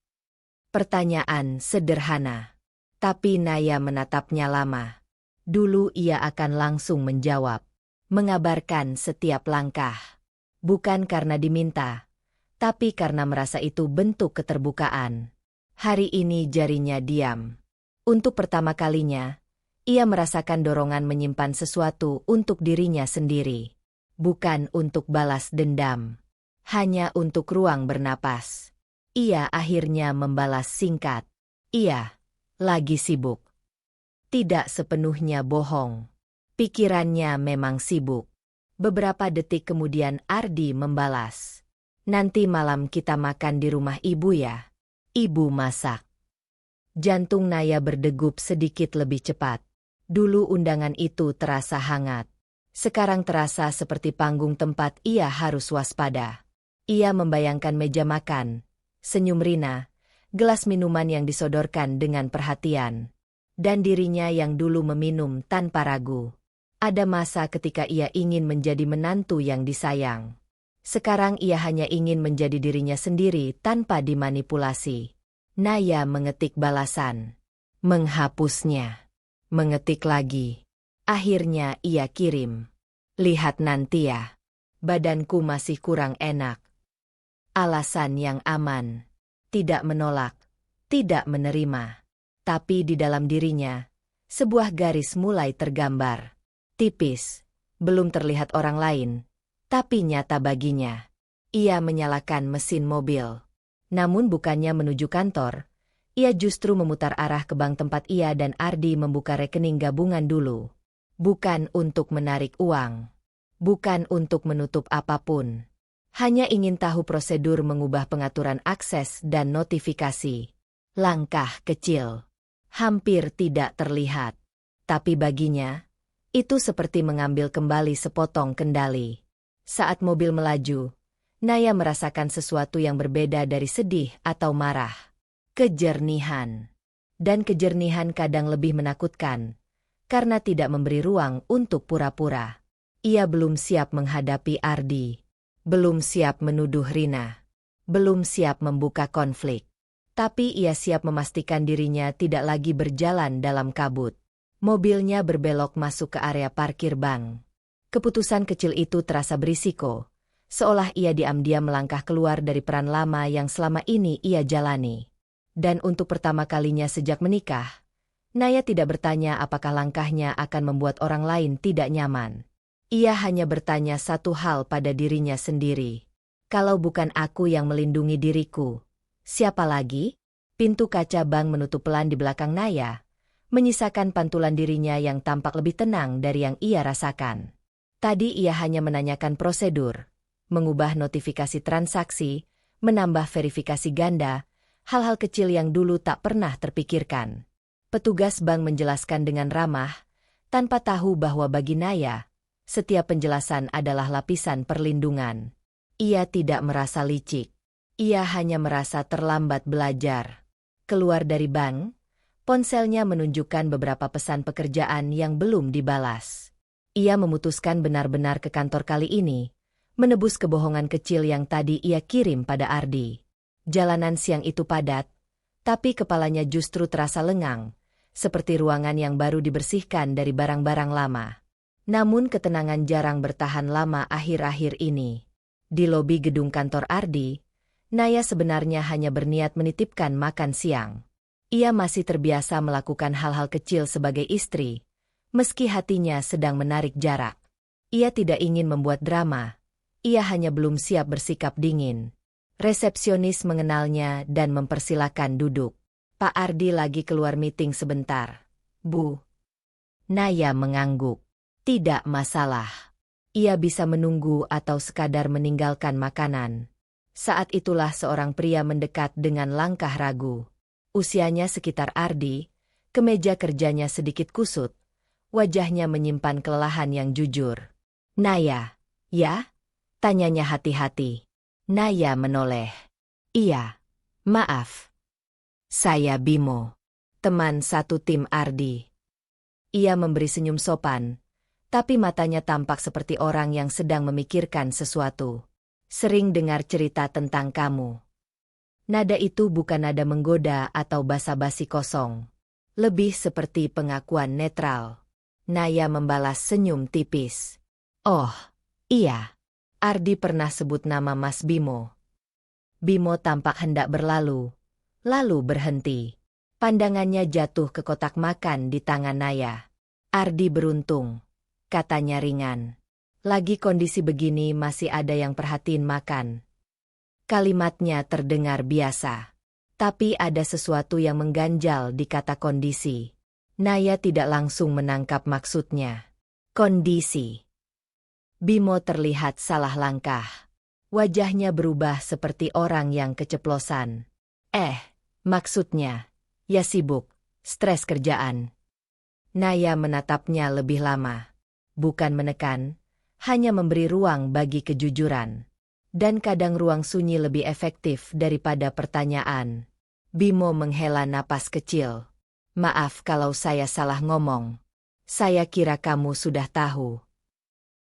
Pertanyaan sederhana. Tapi Naya menatapnya lama. Dulu ia akan langsung menjawab. Mengabarkan setiap langkah. Bukan karena diminta, tapi karena merasa itu bentuk keterbukaan. Hari ini jarinya diam. Untuk pertama kalinya, ia merasakan dorongan menyimpan sesuatu untuk dirinya sendiri. Bukan untuk balas dendam. Hanya untuk ruang bernapas. Ia akhirnya membalas singkat. Iya, lagi sibuk. Tidak sepenuhnya bohong. Pikirannya memang sibuk. Beberapa detik kemudian Ardi membalas. Nanti malam kita makan di rumah ibu ya. Ibu masak. Jantung Naya berdegup sedikit lebih cepat. Dulu undangan itu terasa hangat. Sekarang terasa seperti panggung tempat ia harus waspada. Ia membayangkan meja makan, senyum Rina, gelas minuman yang disodorkan dengan perhatian. Dan dirinya yang dulu meminum tanpa ragu. Ada masa ketika ia ingin menjadi menantu yang disayang. Sekarang ia hanya ingin menjadi dirinya sendiri tanpa dimanipulasi. Naya mengetik balasan. Menghapusnya. Mengetik lagi. Akhirnya ia kirim. Lihat nanti ya. Badanku masih kurang enak. Alasan yang aman. Tidak menolak. Tidak menerima. Tapi di dalam dirinya, sebuah garis mulai tergambar. Tipis. Belum terlihat orang lain. Tapi nyata baginya. Ia menyalakan mesin mobil. Namun bukannya menuju kantor, ia justru memutar arah ke bank tempat ia dan Ardi membuka rekening gabungan dulu. Bukan untuk menarik uang. Bukan untuk menutup apapun. Hanya ingin tahu prosedur mengubah pengaturan akses dan notifikasi. Langkah kecil. Hampir tidak terlihat. Tapi baginya, itu seperti mengambil kembali sepotong kendali. Saat mobil melaju, Naya merasakan sesuatu yang berbeda dari sedih atau marah. Kejernihan. Dan kejernihan kadang lebih menakutkan, karena tidak memberi ruang untuk pura-pura. Ia belum siap menghadapi Ardi. Belum siap menuduh Rina. Belum siap membuka konflik. Tapi ia siap memastikan dirinya tidak lagi berjalan dalam kabut. Mobilnya berbelok masuk ke area parkir bank. Keputusan kecil itu terasa berisiko, seolah ia diam-diam melangkah keluar dari peran lama yang selama ini ia jalani. Dan untuk pertama kalinya sejak menikah, Naya tidak bertanya apakah langkahnya akan membuat orang lain tidak nyaman. Ia hanya bertanya satu hal pada dirinya sendiri. Kalau bukan aku yang melindungi diriku, siapa lagi? Pintu kaca bank menutup pelan di belakang Naya, menyisakan pantulan dirinya yang tampak lebih tenang dari yang ia rasakan. Tadi ia hanya menanyakan prosedur, mengubah notifikasi transaksi, menambah verifikasi ganda, hal-hal kecil yang dulu tak pernah terpikirkan. Petugas bank menjelaskan dengan ramah, tanpa tahu bahwa bagi Naya, setiap penjelasan adalah lapisan perlindungan. Ia tidak merasa licik. Ia hanya merasa terlambat belajar. Keluar dari bank, ponselnya menunjukkan beberapa pesan pekerjaan yang belum dibalas. Ia memutuskan benar-benar ke kantor kali ini, menebus kebohongan kecil yang tadi ia kirim pada Ardi. Jalanan siang itu padat, tapi kepalanya justru terasa lengang, seperti ruangan yang baru dibersihkan dari barang-barang lama. Namun ketenangan jarang bertahan lama akhir-akhir ini. Di lobi gedung kantor Ardi, Naya sebenarnya hanya berniat menitipkan makan siang. Ia masih terbiasa melakukan hal-hal kecil sebagai istri, meski hatinya sedang menarik jarak. Ia tidak ingin membuat drama, ia hanya belum siap bersikap dingin. Resepsionis mengenalnya dan mempersilakan duduk. Pak Ardi lagi keluar meeting sebentar. Bu. Naya mengangguk. Tidak masalah. Ia bisa menunggu atau sekadar meninggalkan makanan. Saat itulah seorang pria mendekat dengan langkah ragu. Usianya sekitar Ardi, kemeja kerjanya sedikit kusut. Wajahnya menyimpan kelelahan yang jujur. Naya, ya? Tanyanya hati-hati. Naya menoleh. Iya. Maaf. Saya Bimo. Teman satu tim Ardi. Ia memberi senyum sopan, tapi matanya tampak seperti orang yang sedang memikirkan sesuatu. Sering dengar cerita tentang kamu. Nada itu bukan nada menggoda atau basa-basi kosong. Lebih seperti pengakuan netral. Naya membalas senyum tipis. Oh, iya. Ardi pernah sebut nama Mas Bimo. Bimo tampak hendak berlalu, lalu berhenti. Pandangannya jatuh ke kotak makan di tangan Naya. Ardi beruntung, katanya ringan. Lagi kondisi begini masih ada yang perhatiin makan. Kalimatnya terdengar biasa. Tapi ada sesuatu yang mengganjal di kata kondisi. Naya tidak langsung menangkap maksudnya. Kondisi. Bimo terlihat salah langkah. Wajahnya berubah seperti orang yang keceplosan. Maksudnya, ya sibuk, stres kerjaan. Naya menatapnya lebih lama. Bukan menekan, hanya memberi ruang bagi kejujuran. Dan kadang ruang sunyi lebih efektif daripada pertanyaan. Bimo menghela napas kecil. Maaf kalau saya salah ngomong. Saya kira kamu sudah tahu.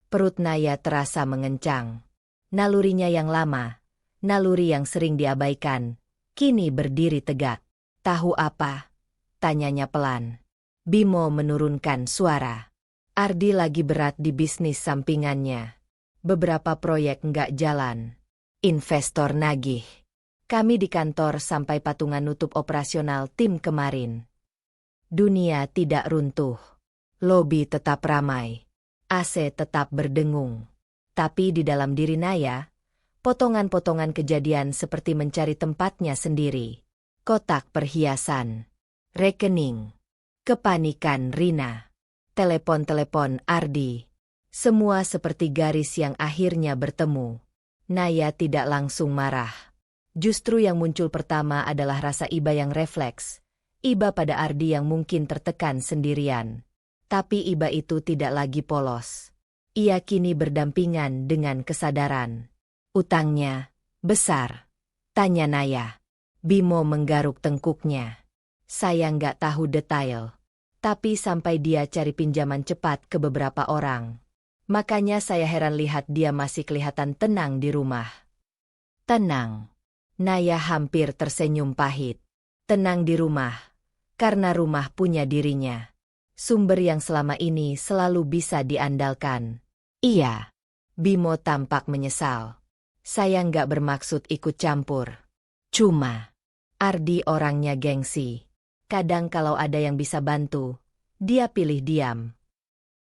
Perut Naya terasa mengencang. Nalurinya yang lama, naluri yang sering diabaikan, kini berdiri tegak. Tahu apa? Tanyanya pelan. Bimo menurunkan suara. Ardi lagi berat di bisnis sampingannya. Beberapa proyek nggak jalan. Investor nagih. Kami di kantor sampai patungan nutup operasional tim kemarin. Dunia tidak runtuh. Lobi tetap ramai. AC tetap berdengung. Tapi di dalam diri Naya, potongan-potongan kejadian seperti mencari tempatnya sendiri. Kotak perhiasan. Rekening. Kepanikan Rina. Telepon-telepon Ardi. Semua seperti garis yang akhirnya bertemu. Naya tidak langsung marah. Justru yang muncul pertama adalah rasa iba yang refleks. Iba pada Ardi yang mungkin tertekan sendirian. Tapi iba itu tidak lagi polos. Ia kini berdampingan dengan kesadaran. Utangnya besar. Tanya Naya. Bimo menggaruk tengkuknya. Saya nggak tahu detail. Tapi sampai dia cari pinjaman cepat ke beberapa orang. Makanya saya heran lihat dia masih kelihatan tenang di rumah. Tenang. Naya hampir tersenyum pahit. Tenang di rumah. Karena rumah punya dirinya. Sumber yang selama ini selalu bisa diandalkan. Iya. Bimo tampak menyesal. Saya nggak bermaksud ikut campur. Cuma, Ardi orangnya gengsi. Kadang kalau ada yang bisa bantu, dia pilih diam.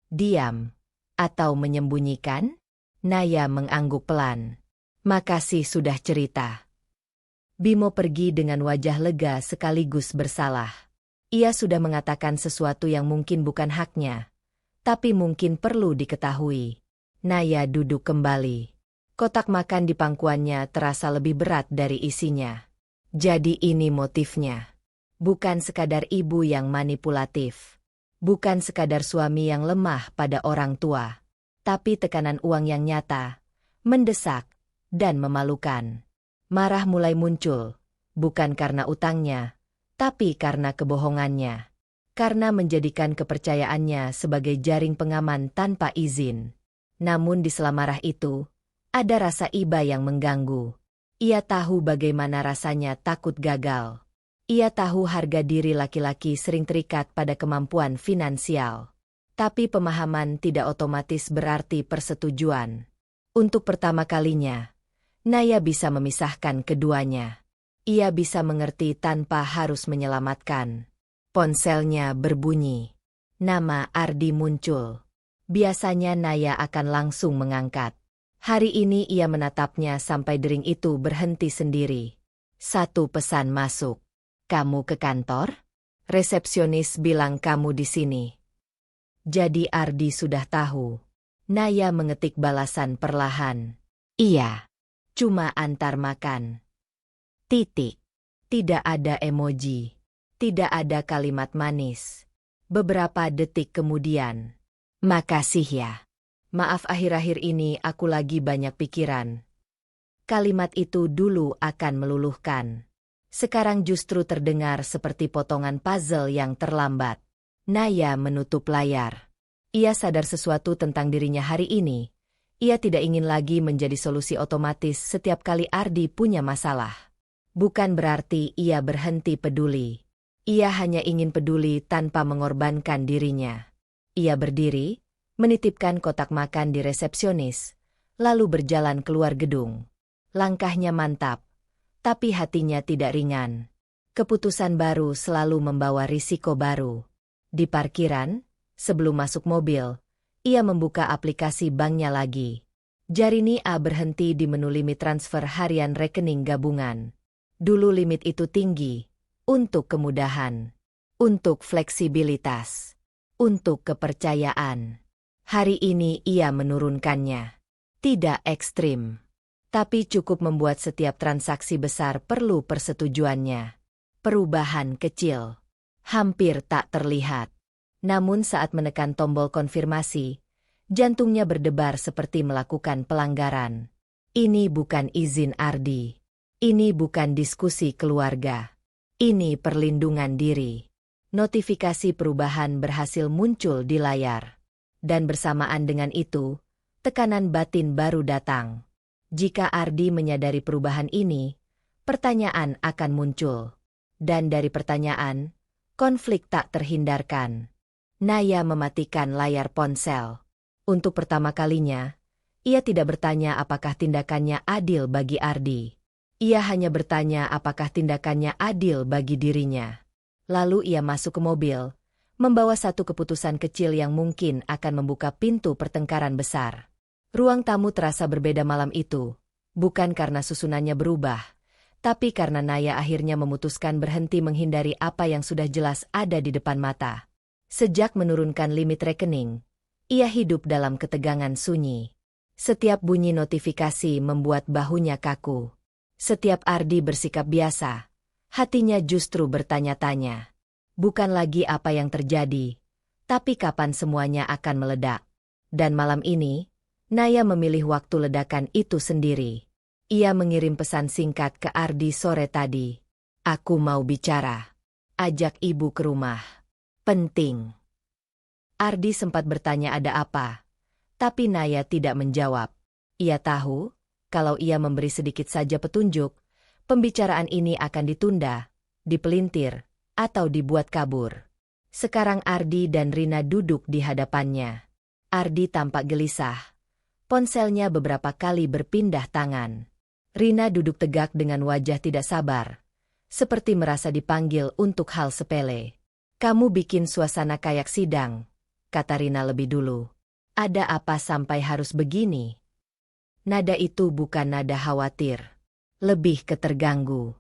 Diam. Atau menyembunyikan? Naya mengangguk pelan. Makasih sudah cerita. Bimo pergi dengan wajah lega sekaligus bersalah. Ia sudah mengatakan sesuatu yang mungkin bukan haknya. Tapi mungkin perlu diketahui. Naya duduk kembali. Kotak makan di pangkuannya terasa lebih berat dari isinya. Jadi ini motifnya. Bukan sekadar ibu yang manipulatif. Bukan sekadar suami yang lemah pada orang tua. Tapi tekanan uang yang nyata, mendesak, dan memalukan. Marah mulai muncul. Bukan karena utangnya, tapi karena kebohongannya. Karena menjadikan kepercayaannya sebagai jaring pengaman tanpa izin. Namun di sela marah itu, ada rasa iba yang mengganggu. Ia tahu bagaimana rasanya takut gagal. Ia tahu harga diri laki-laki sering terikat pada kemampuan finansial. Tapi pemahaman tidak otomatis berarti persetujuan. Untuk pertama kalinya, Naya bisa memisahkan keduanya. Ia bisa mengerti tanpa harus menyelamatkan. Ponselnya berbunyi. Nama Ardi muncul. Biasanya Naya akan langsung mengangkat. Hari ini ia menatapnya sampai dering itu berhenti sendiri. Satu pesan masuk. Kamu ke kantor? Resepsionis bilang kamu di sini. Jadi Ardi sudah tahu. Naya mengetik balasan perlahan. Iya. Cuma antar makan. Titik. Tidak ada emoji. Tidak ada kalimat manis. Beberapa detik kemudian. Makasih ya. Maaf akhir-akhir ini aku lagi banyak pikiran. Kalimat itu dulu akan meluluhkan. Sekarang justru terdengar seperti potongan puzzle yang terlambat. Naya menutup layar. Ia sadar sesuatu tentang dirinya hari ini. Ia tidak ingin lagi menjadi solusi otomatis setiap kali Ardi punya masalah. Bukan berarti ia berhenti peduli. Ia hanya ingin peduli tanpa mengorbankan dirinya. Ia berdiri, menitipkan kotak makan di resepsionis, lalu berjalan keluar gedung. Langkahnya mantap, tapi hatinya tidak ringan. Keputusan baru selalu membawa risiko baru. Di parkiran, sebelum masuk mobil, ia membuka aplikasi banknya lagi. Jari Nia berhenti di menu limit transfer harian rekening gabungan. Dulu limit itu tinggi, untuk kemudahan, untuk fleksibilitas, untuk kepercayaan. Hari ini ia menurunkannya. Tidak ekstrim, tapi cukup membuat setiap transaksi besar perlu persetujuannya. Perubahan kecil, hampir tak terlihat. Namun saat menekan tombol konfirmasi, jantungnya berdebar seperti melakukan pelanggaran. Ini bukan izin Ardi. Ini bukan diskusi keluarga. Ini perlindungan diri. Notifikasi perubahan berhasil muncul di layar. Dan bersamaan dengan itu, tekanan batin baru datang. Jika Ardi menyadari perubahan ini, pertanyaan akan muncul. Dan dari pertanyaan, konflik tak terhindarkan. Naya mematikan layar ponsel. Untuk pertama kalinya, ia tidak bertanya apakah tindakannya adil bagi Ardi. Ia hanya bertanya apakah tindakannya adil bagi dirinya. Lalu ia masuk ke mobil, membawa satu keputusan kecil yang mungkin akan membuka pintu pertengkaran besar. Ruang tamu terasa berbeda malam itu, bukan karena susunannya berubah, tapi karena Naya akhirnya memutuskan berhenti menghindari apa yang sudah jelas ada di depan mata. Sejak menurunkan limit rekening, ia hidup dalam ketegangan sunyi. Setiap bunyi notifikasi membuat bahunya kaku. Setiap Ardi bersikap biasa, hatinya justru bertanya-tanya. Bukan lagi apa yang terjadi, tapi kapan semuanya akan meledak. Dan malam ini, Naya memilih waktu ledakan itu sendiri. Ia mengirim pesan singkat ke Ardi sore tadi. Aku mau bicara. Ajak ibu ke rumah. Penting. Ardi sempat bertanya ada apa, tapi Naya tidak menjawab. Ia tahu, kalau ia memberi sedikit saja petunjuk, pembicaraan ini akan ditunda, dipelintir, atau dibuat kabur. Sekarang Ardi dan Rina duduk di hadapannya. Ardi tampak gelisah. Ponselnya beberapa kali berpindah tangan. Rina duduk tegak dengan wajah tidak sabar, seperti merasa dipanggil untuk hal sepele. Kamu bikin suasana kayak sidang, kata Rina lebih dulu. Ada apa sampai harus begini? Nada itu bukan nada khawatir, lebih ke terganggu.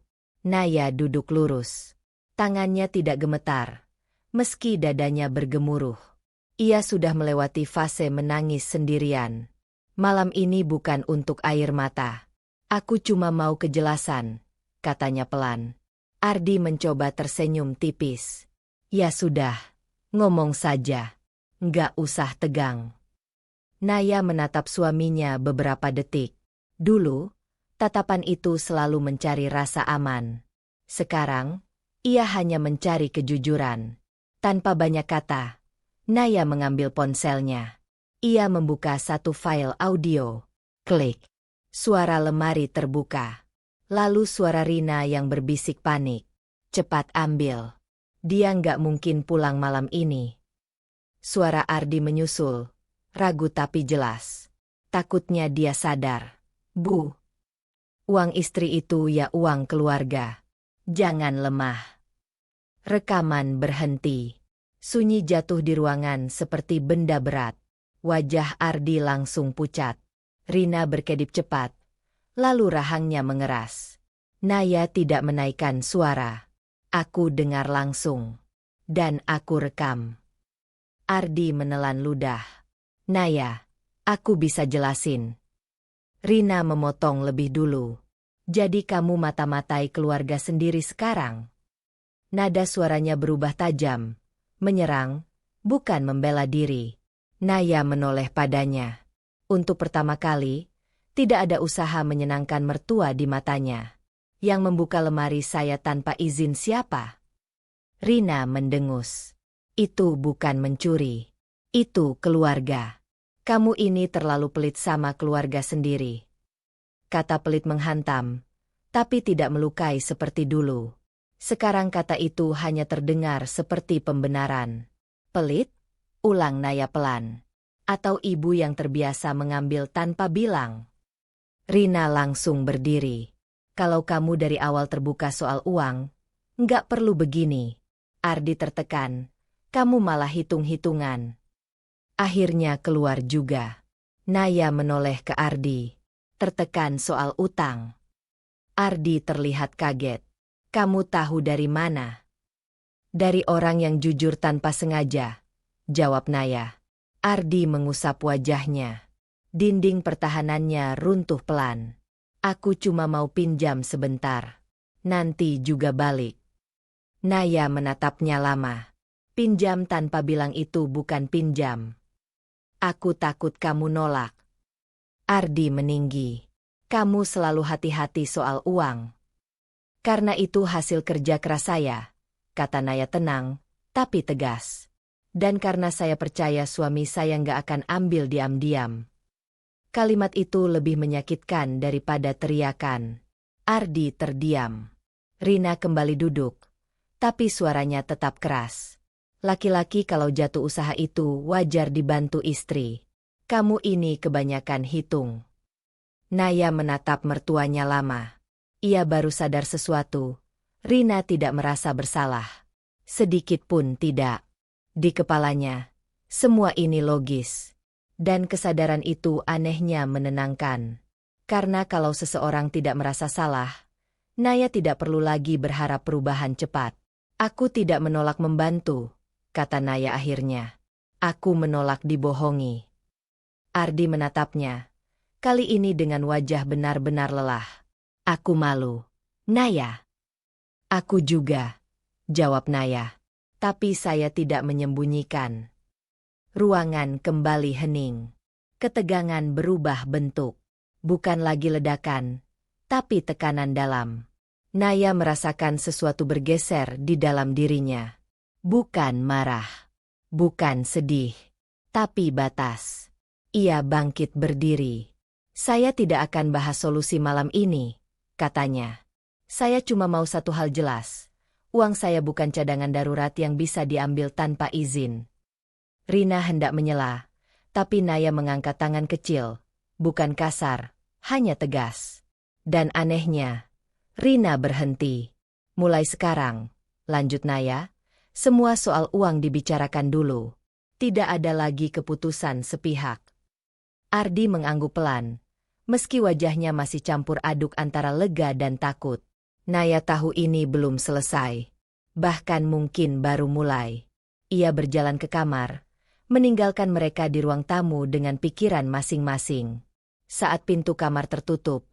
Naya duduk lurus. Tangannya tidak gemetar, meski dadanya bergemuruh. Ia sudah melewati fase menangis sendirian. Malam ini bukan untuk air mata. Aku cuma mau kejelasan, katanya pelan. Ardi mencoba tersenyum tipis. Ya sudah, ngomong saja. Nggak usah tegang. Naya menatap suaminya beberapa detik. Dulu, tatapan itu selalu mencari rasa aman. Sekarang, ia hanya mencari kejujuran. Tanpa banyak kata, Naya mengambil ponselnya. Ia membuka satu file audio. Klik. Suara lemari terbuka. Lalu suara Rina yang berbisik panik. Cepat ambil. Dia nggak mungkin pulang malam ini. Suara Ardi menyusul. Ragu tapi jelas. Takutnya dia sadar. Bu. Uang istri itu ya uang keluarga. Jangan lemah. Rekaman berhenti. Sunyi jatuh di ruangan seperti benda berat. Wajah Ardi langsung pucat. Rina berkedip cepat. Lalu rahangnya mengeras. Naya tidak menaikkan suara. Aku dengar langsung. Dan aku rekam. Ardi menelan ludah. Naya, aku bisa jelasin. Rina memotong lebih dulu. Jadi kamu mata-matai keluarga sendiri sekarang? Nada suaranya berubah tajam. Menyerang, bukan membela diri. Naya menoleh padanya. Untuk pertama kali, tidak ada usaha menyenangkan mertua di matanya. Yang membuka lemari saya tanpa izin siapa? Rina mendengus. Itu bukan mencuri. Itu keluarga. Kamu ini terlalu pelit sama keluarga sendiri. Kata pelit menghantam, tapi tidak melukai seperti dulu. Sekarang kata itu hanya terdengar seperti pembenaran. Pelit? Ulang Naya pelan. Atau ibu yang terbiasa mengambil tanpa bilang? Rina langsung berdiri. Kalau kamu dari awal terbuka soal uang, nggak perlu begini. Ardi tertekan. Kamu malah hitung-hitungan. Akhirnya keluar juga. Naya menoleh ke Ardi. Tertekan soal utang. Ardi terlihat kaget. Kamu tahu dari mana? Dari orang yang jujur tanpa sengaja, jawab Naya. Ardi mengusap wajahnya. Dinding pertahanannya runtuh pelan. Aku cuma mau pinjam sebentar. Nanti juga balik. Naya menatapnya lama. Pinjam tanpa bilang itu bukan pinjam. Aku takut kamu nolak. Ardi meninggi. Kamu selalu hati-hati soal uang. Karena itu hasil kerja keras saya, kata Naya tenang, tapi tegas. Dan karena saya percaya suami saya nggak akan ambil diam-diam. Kalimat itu lebih menyakitkan daripada teriakan. Ardi terdiam. Rina kembali duduk. Tapi suaranya tetap keras. Laki-laki kalau jatuh usaha itu wajar dibantu istri. Kamu ini kebanyakan hitung. Naya menatap mertuanya lama. Ia baru sadar sesuatu. Rina tidak merasa bersalah. Sedikit pun tidak. Di kepalanya, semua ini logis. Dan kesadaran itu anehnya menenangkan. Karena kalau seseorang tidak merasa salah, Naya tidak perlu lagi berharap perubahan cepat. Aku tidak menolak membantu, kata Naya akhirnya. Aku menolak dibohongi. Ardi menatapnya. Kali ini dengan wajah benar-benar lelah. Aku malu. Naya. Aku juga, jawab Naya. Tapi saya tidak menyembunyikan. Ruangan kembali hening. Ketegangan berubah bentuk. Bukan lagi ledakan, tapi tekanan dalam. Naya merasakan sesuatu bergeser di dalam dirinya. Bukan marah. Bukan sedih. Tapi batas. Ia bangkit berdiri. Saya tidak akan bahas solusi malam ini, katanya. Saya cuma mau satu hal jelas. Uang saya bukan cadangan darurat yang bisa diambil tanpa izin. Rina hendak menyela, tapi Naya mengangkat tangan kecil. Bukan kasar, hanya tegas. Dan anehnya, Rina berhenti. Mulai sekarang, lanjut Naya, semua soal uang dibicarakan dulu. Tidak ada lagi keputusan sepihak. Ardi mengangguk pelan. Meski wajahnya masih campur aduk antara lega dan takut. Naya tahu ini belum selesai. Bahkan mungkin baru mulai. Ia berjalan ke kamar, meninggalkan mereka di ruang tamu dengan pikiran masing-masing. Saat pintu kamar tertutup,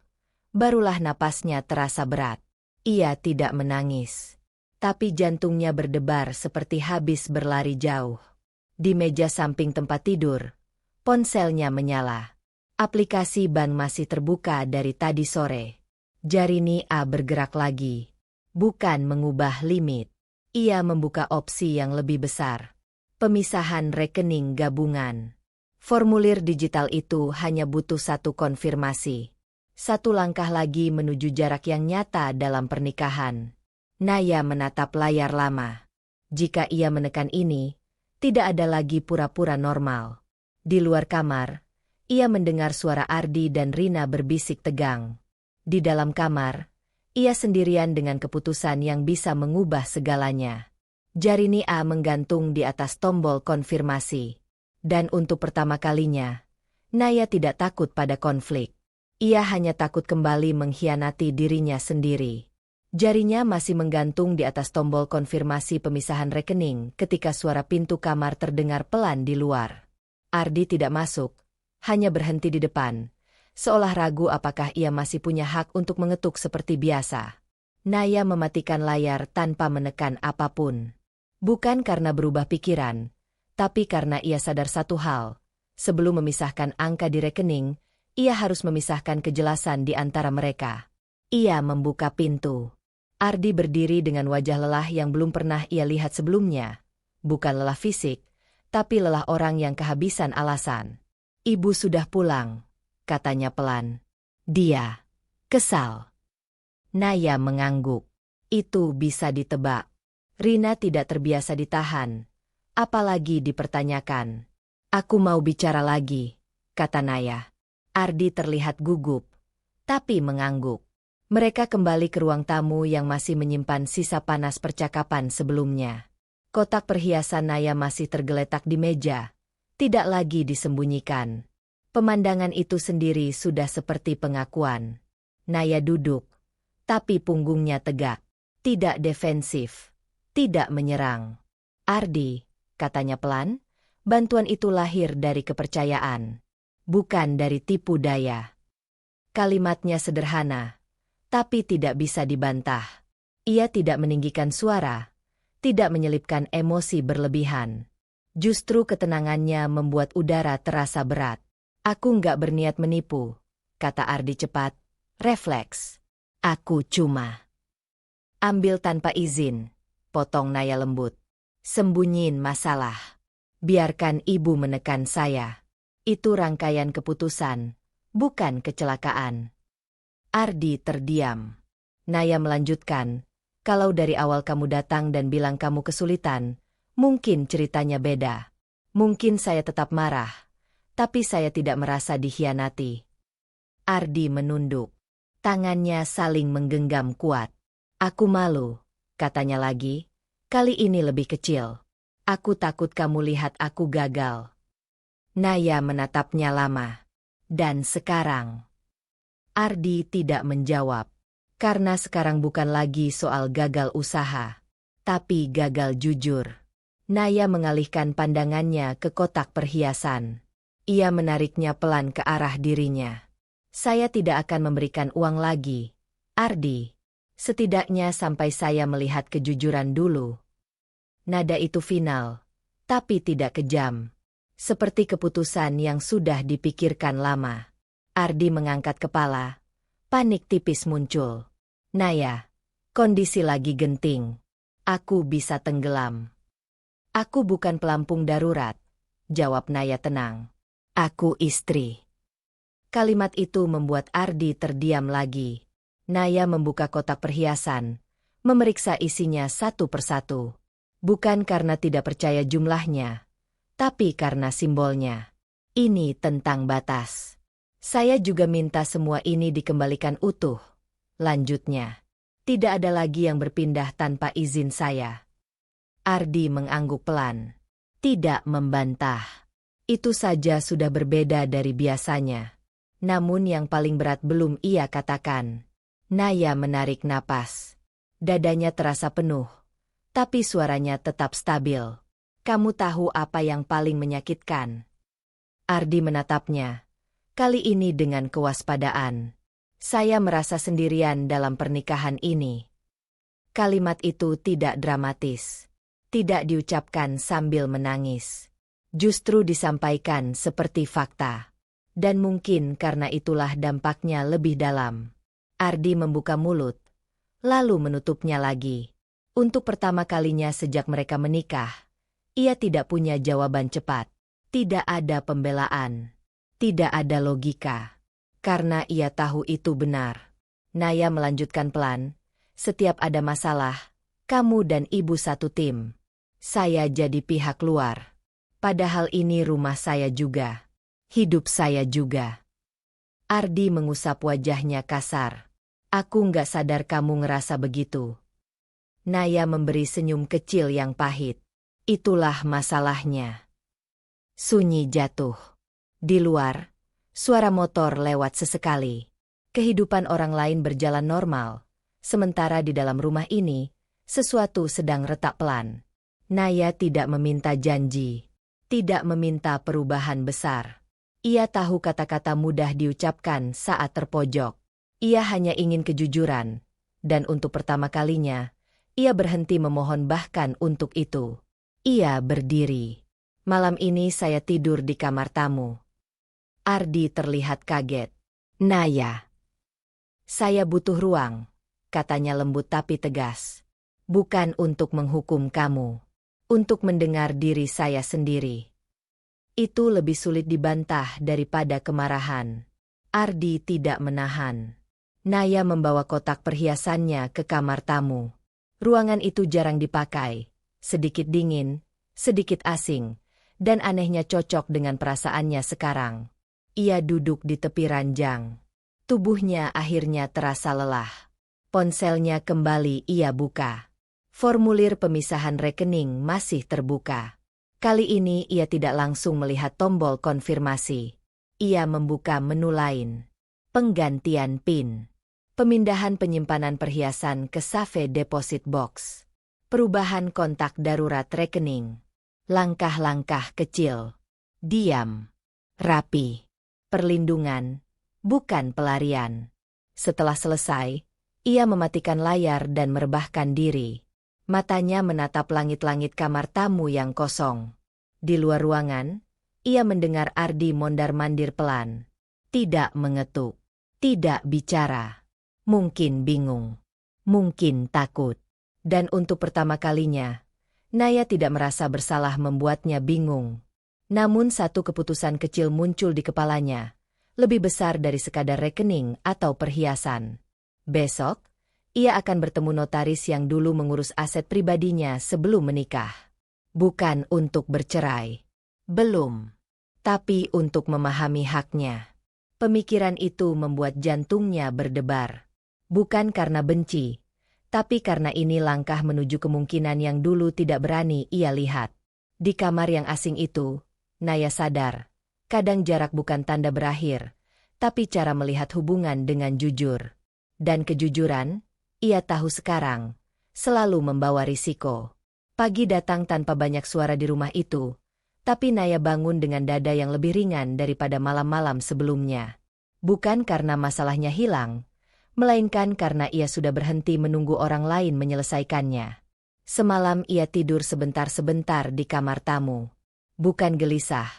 barulah napasnya terasa berat. Ia tidak menangis. Tapi jantungnya berdebar seperti habis berlari jauh. Di meja samping tempat tidur, ponselnya menyala. Aplikasi bank masih terbuka dari tadi sore. Jari Nia bergerak lagi. Bukan mengubah limit. Ia membuka opsi yang lebih besar. Pemisahan rekening gabungan. Formulir digital itu hanya butuh satu konfirmasi. Satu langkah lagi menuju jarak yang nyata dalam pernikahan. Naya menatap layar lama. Jika ia menekan ini, tidak ada lagi pura-pura normal. Di luar kamar, ia mendengar suara Ardi dan Rina berbisik tegang. Di dalam kamar, ia sendirian dengan keputusan yang bisa mengubah segalanya. Jari Nia menggantung di atas tombol konfirmasi. Dan untuk pertama kalinya, Naya tidak takut pada konflik. Ia hanya takut kembali mengkhianati dirinya sendiri. Jarinya masih menggantung di atas tombol konfirmasi pemisahan rekening ketika suara pintu kamar terdengar pelan di luar. Ardi tidak masuk, hanya berhenti di depan, seolah ragu apakah ia masih punya hak untuk mengetuk seperti biasa. Naya mematikan layar tanpa menekan apapun. Bukan karena berubah pikiran, tapi karena ia sadar satu hal. Sebelum memisahkan angka di rekening, ia harus memisahkan kejelasan di antara mereka. Ia membuka pintu. Ardi berdiri dengan wajah lelah yang belum pernah ia lihat sebelumnya. Bukan lelah fisik, tapi lelah orang yang kehabisan alasan. Ibu sudah pulang, katanya pelan. Dia kesal. Naya mengangguk. Itu bisa ditebak. Rina tidak terbiasa ditahan, apalagi dipertanyakan. Aku mau bicara lagi, kata Naya. Ardi terlihat gugup, tapi mengangguk. Mereka kembali ke ruang tamu yang masih menyimpan sisa panas percakapan sebelumnya. Kotak perhiasan Naya masih tergeletak di meja, tidak lagi disembunyikan. Pemandangan itu sendiri sudah seperti pengakuan. Naya duduk, tapi punggungnya tegak. Tidak defensif, tidak menyerang. Ardi, katanya pelan, bantuan itu lahir dari kepercayaan, bukan dari tipu daya. Kalimatnya sederhana, tapi tidak bisa dibantah. Ia tidak meninggikan suara, tidak menyelipkan emosi berlebihan. Justru ketenangannya membuat udara terasa berat. Aku nggak berniat menipu, kata Ardi cepat, refleks. Aku cuma ambil tanpa izin, potong Naya lembut. Sembunyiin masalah. Biarkan ibu menekan saya. Itu rangkaian keputusan, bukan kecelakaan. Ardi terdiam. Naya melanjutkan, kalau dari awal kamu datang dan bilang kamu kesulitan, mungkin ceritanya beda. Mungkin saya tetap marah, tapi saya tidak merasa dikhianati. Ardi menunduk. Tangannya saling menggenggam kuat. Aku malu, katanya lagi, kali ini lebih kecil. Aku takut kamu lihat aku gagal. Naya menatapnya lama. Dan sekarang? Ardi tidak menjawab. Karena sekarang bukan lagi soal gagal usaha, tapi gagal jujur. Naya mengalihkan pandangannya ke kotak perhiasan. Ia menariknya pelan ke arah dirinya. Saya tidak akan memberikan uang lagi, Ardi. Setidaknya sampai saya melihat kejujuran dulu. Nada itu final, tapi tidak kejam. Seperti keputusan yang sudah dipikirkan lama. Ardi mengangkat kepala. Panik tipis muncul. Naya, kondisi lagi genting. Aku bisa tenggelam. Aku bukan pelampung darurat, jawab Naya tenang. Aku istri. Kalimat itu membuat Ardi terdiam lagi. Naya membuka kotak perhiasan, memeriksa isinya satu persatu. Bukan karena tidak percaya jumlahnya, tapi karena simbolnya. Ini tentang batas. Saya juga minta semua ini dikembalikan utuh. Lanjutnya, tidak ada lagi yang berpindah tanpa izin saya. Ardi mengangguk pelan. Tidak membantah. Itu saja sudah berbeda dari biasanya. Namun yang paling berat belum ia katakan. Naya menarik napas. Dadanya terasa penuh, tapi suaranya tetap stabil. Kamu tahu apa yang paling menyakitkan? Ardi menatapnya, kali ini dengan kewaspadaan. Saya merasa sendirian dalam pernikahan ini. Kalimat itu tidak dramatis. Tidak diucapkan sambil menangis. Justru disampaikan seperti fakta. Dan mungkin karena itulah dampaknya lebih dalam. Ardi membuka mulut, lalu menutupnya lagi. Untuk pertama kalinya sejak mereka menikah, ia tidak punya jawaban cepat. Tidak ada pembelaan. Tidak ada logika. Karena ia tahu itu benar. Naya melanjutkan pelan, setiap ada masalah, kamu dan ibu satu tim. Saya jadi pihak luar. Padahal ini rumah saya juga. Hidup saya juga. Ardi mengusap wajahnya kasar. Aku nggak sadar kamu ngerasa begitu. Naya memberi senyum kecil yang pahit. Itulah masalahnya. Sunyi jatuh. Di luar, suara motor lewat sesekali. Kehidupan orang lain berjalan normal. Sementara di dalam rumah ini, sesuatu sedang retak pelan. Naya tidak meminta janji. Tidak meminta perubahan besar. Ia tahu kata-kata mudah diucapkan saat terpojok. Ia hanya ingin kejujuran. Dan untuk pertama kalinya, ia berhenti memohon bahkan untuk itu. Ia berdiri. Malam ini saya tidur di kamar tamu. Ardi terlihat kaget. Naya. Saya butuh ruang, katanya lembut tapi tegas. Bukan untuk menghukum kamu. Untuk mendengar diri saya sendiri. Itu lebih sulit dibantah daripada kemarahan. Ardi tidak menahan. Naya membawa kotak perhiasannya ke kamar tamu. Ruangan itu jarang dipakai, sedikit dingin, sedikit asing, dan anehnya cocok dengan perasaannya sekarang. Ia duduk di tepi ranjang. Tubuhnya akhirnya terasa lelah. Ponselnya kembali ia buka. Formulir pemisahan rekening masih terbuka. Kali ini ia tidak langsung melihat tombol konfirmasi. Ia membuka menu lain. Penggantian PIN. Pemindahan penyimpanan perhiasan ke Safe Deposit Box. Perubahan kontak darurat rekening. Langkah-langkah kecil. Diam. Rapi. Perlindungan, bukan pelarian. Setelah selesai, ia mematikan layar dan merebahkan diri. Matanya menatap langit-langit kamar tamu yang kosong. Di luar ruangan, ia mendengar Ardi mondar-mandir pelan. Tidak mengetuk. Tidak bicara. Mungkin bingung. Mungkin takut. Dan untuk pertama kalinya, Naya tidak merasa bersalah membuatnya bingung. Namun satu keputusan kecil muncul di kepalanya. Lebih besar dari sekadar rekening atau perhiasan. Besok, ia akan bertemu notaris yang dulu mengurus aset pribadinya sebelum menikah. Bukan untuk bercerai. Belum. Tapi untuk memahami haknya. Pemikiran itu membuat jantungnya berdebar. Bukan karena benci, tapi karena ini langkah menuju kemungkinan yang dulu tidak berani ia lihat. Di kamar yang asing itu, Naya sadar, kadang jarak bukan tanda berakhir, tapi cara melihat hubungan dengan jujur. Dan kejujuran, ia tahu sekarang, selalu membawa risiko. Pagi datang tanpa banyak suara di rumah itu, tapi Naya bangun dengan dada yang lebih ringan daripada malam-malam sebelumnya. Bukan karena masalahnya hilang, melainkan karena ia sudah berhenti menunggu orang lain menyelesaikannya. Semalam ia tidur sebentar-sebentar di kamar tamu. Bukan gelisah,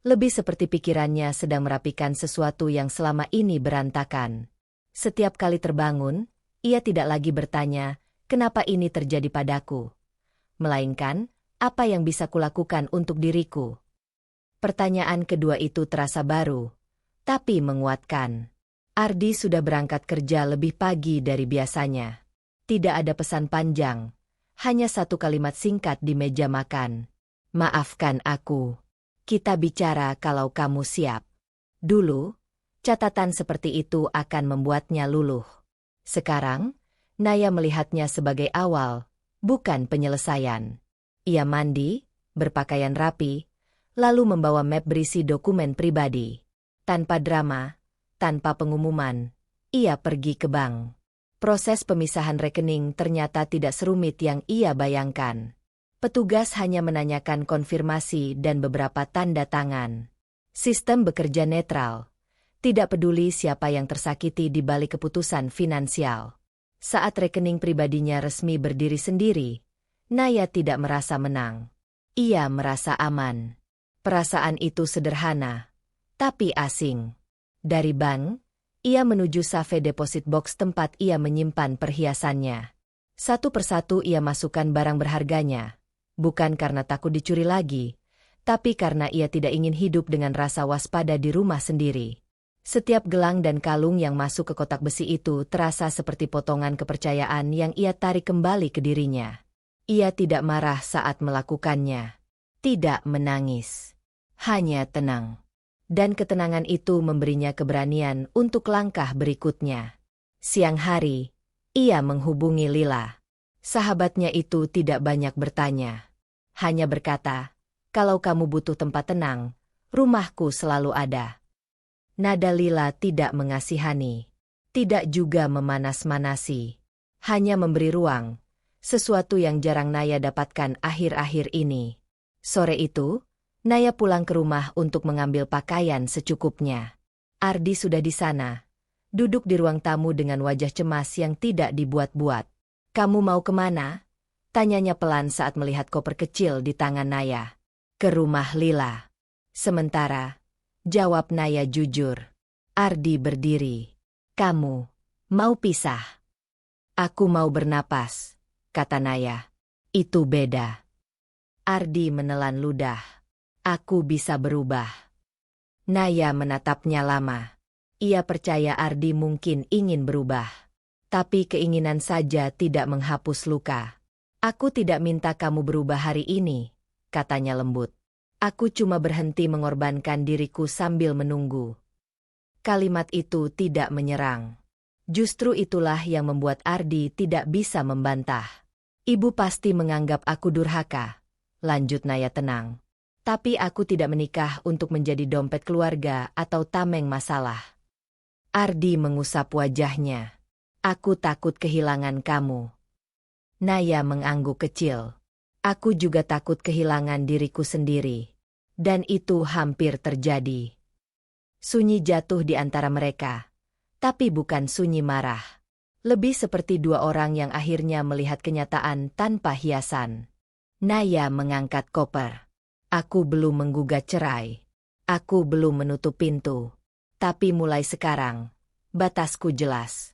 lebih seperti pikirannya sedang merapikan sesuatu yang selama ini berantakan. Setiap kali terbangun, ia tidak lagi bertanya, kenapa ini terjadi padaku? Melainkan, apa yang bisa kulakukan untuk diriku? Pertanyaan kedua itu terasa baru, tapi menguatkan. Ardi sudah berangkat kerja lebih pagi dari biasanya. Tidak ada pesan panjang, hanya satu kalimat singkat di meja makan. Maafkan aku. Kita bicara kalau kamu siap. Dulu, catatan seperti itu akan membuatnya luluh. Sekarang, Naya melihatnya sebagai awal, bukan penyelesaian. Ia mandi, berpakaian rapi, lalu membawa map berisi dokumen pribadi. Tanpa drama, tanpa pengumuman, ia pergi ke bank. Proses pemisahan rekening ternyata tidak serumit yang ia bayangkan. Petugas hanya menanyakan konfirmasi dan beberapa tanda tangan. Sistem bekerja netral. Tidak peduli siapa yang tersakiti di balik keputusan finansial. Saat rekening pribadinya resmi berdiri sendiri, Naya tidak merasa menang. Ia merasa aman. Perasaan itu sederhana, tapi asing. Dari bank, ia menuju Safe Deposit Box tempat ia menyimpan perhiasannya. Satu persatu ia masukkan barang berharganya, bukan karena takut dicuri lagi, tapi karena ia tidak ingin hidup dengan rasa waspada di rumah sendiri. Setiap gelang dan kalung yang masuk ke kotak besi itu terasa seperti potongan kepercayaan yang ia tarik kembali ke dirinya. Ia tidak marah saat melakukannya. Tidak menangis. Hanya tenang. Dan ketenangan itu memberinya keberanian untuk langkah berikutnya. Siang hari, ia menghubungi Lila. Sahabatnya itu tidak banyak bertanya. Hanya berkata, kalau kamu butuh tempat tenang, rumahku selalu ada. Nada Lila tidak mengasihani. Tidak juga memanas-manasi. Hanya memberi ruang. Sesuatu yang jarang Naya dapatkan akhir-akhir ini. Sore itu, Naya pulang ke rumah untuk mengambil pakaian secukupnya. Ardi sudah di sana. Duduk di ruang tamu dengan wajah cemas yang tidak dibuat-buat. Kamu mau kemana? Tanyanya pelan saat melihat koper kecil di tangan Naya. Ke rumah Lila. Sementara, jawab Naya jujur. Ardi berdiri. Kamu Mau pisah? Aku mau bernapas, kata Naya. Itu beda. Ardi menelan ludah. Aku bisa berubah. Naya menatapnya lama. Ia percaya Ardi mungkin ingin berubah. Tapi keinginan saja tidak menghapus luka. Aku tidak minta kamu berubah hari ini, katanya lembut. Aku cuma berhenti mengorbankan diriku sambil menunggu. Kalimat itu tidak menyerang. Justru itulah yang membuat Ardi tidak bisa membantah. Ibu pasti menganggap aku durhaka, lanjut Naya tenang. Tapi aku tidak menikah untuk menjadi dompet keluarga atau tameng masalah. Ardi mengusap wajahnya. Aku takut kehilangan kamu. Naya mengangguk kecil. Aku juga takut kehilangan diriku sendiri. Dan itu hampir terjadi. Sunyi jatuh di antara mereka. Tapi bukan sunyi marah. Lebih seperti dua orang yang akhirnya melihat kenyataan tanpa hiasan. Naya mengangkat koper. Aku belum menggugat cerai. Aku belum menutup pintu. Tapi mulai sekarang, batasku jelas.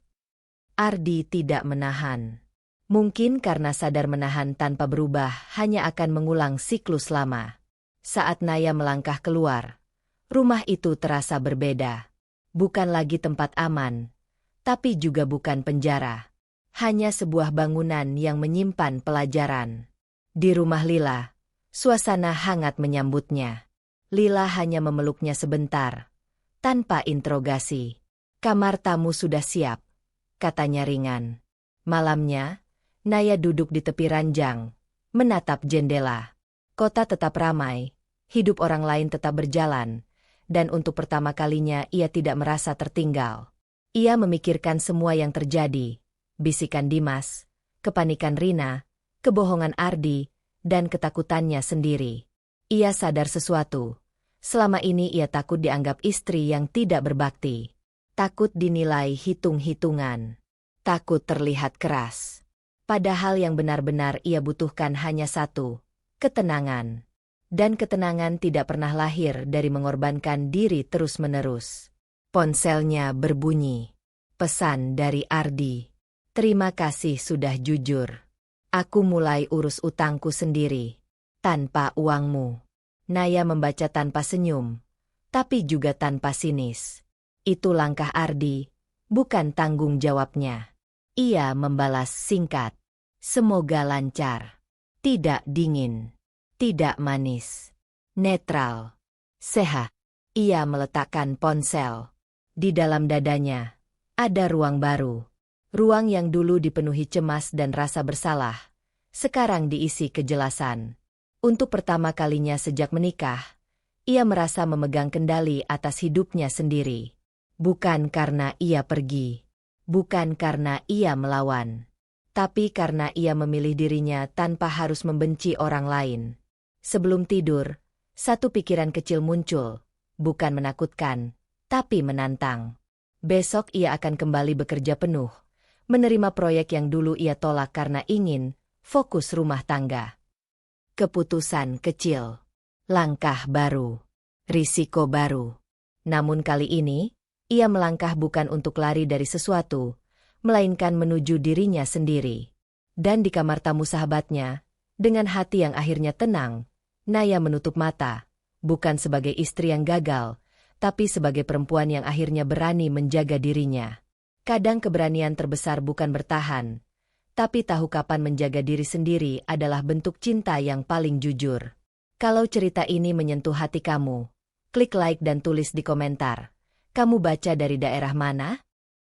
Ardi tidak menahan. Mungkin karena sadar menahan tanpa berubah hanya akan mengulang siklus lama. Saat Naya melangkah keluar, rumah itu terasa berbeda. Bukan lagi tempat aman, tapi juga bukan penjara. Hanya sebuah bangunan yang menyimpan pelajaran. Di rumah Lila, suasana hangat menyambutnya. Lila hanya memeluknya sebentar, tanpa interogasi. Kamar tamu sudah siap, katanya ringan. Malamnya, Naya duduk di tepi ranjang, menatap jendela. Kota tetap ramai, hidup orang lain tetap berjalan. Dan untuk pertama kalinya ia tidak merasa tertinggal. Ia memikirkan semua yang terjadi, bisikan Dimas, kepanikan Rina, kebohongan Ardi, dan ketakutannya sendiri. Ia sadar sesuatu. Selama ini ia takut dianggap istri yang tidak berbakti. Takut dinilai hitung-hitungan. Takut terlihat keras. Padahal yang benar-benar ia butuhkan hanya satu, ketenangan. Dan ketenangan tidak pernah lahir dari mengorbankan diri terus-menerus. Ponselnya berbunyi. Pesan dari Ardi. Terima kasih sudah jujur. Aku mulai urus utangku sendiri. Tanpa uangmu. Naya membaca tanpa senyum. Tapi juga tanpa sinis. Itu langkah Ardi. Bukan tanggung jawabnya. Ia membalas singkat. Semoga lancar. Tidak dingin. Tidak manis. Netral. Sehat. Ia meletakkan ponsel. Di dalam dadanya, ada ruang baru. Ruang yang dulu dipenuhi cemas dan rasa bersalah, sekarang diisi kejelasan. Untuk pertama kalinya sejak menikah, ia merasa memegang kendali atas hidupnya sendiri. Bukan karena ia pergi. Bukan karena ia melawan. Tapi karena ia memilih dirinya tanpa harus membenci orang lain. Sebelum tidur, satu pikiran kecil muncul, bukan menakutkan, tapi menantang. Besok ia akan kembali bekerja penuh, menerima proyek yang dulu ia tolak karena ingin fokus rumah tangga. Keputusan kecil, langkah baru, risiko baru. Namun kali ini, ia melangkah bukan untuk lari dari sesuatu, melainkan menuju dirinya sendiri. Dan di kamar tamu sahabatnya, dengan hati yang akhirnya tenang, Naya menutup mata, bukan sebagai istri yang gagal, tapi sebagai perempuan yang akhirnya berani menjaga dirinya. Kadang keberanian terbesar bukan bertahan, tapi tahu kapan menjaga diri sendiri adalah bentuk cinta yang paling jujur. Kalau cerita ini menyentuh hati kamu, klik like dan tulis di komentar. Kamu baca dari daerah mana?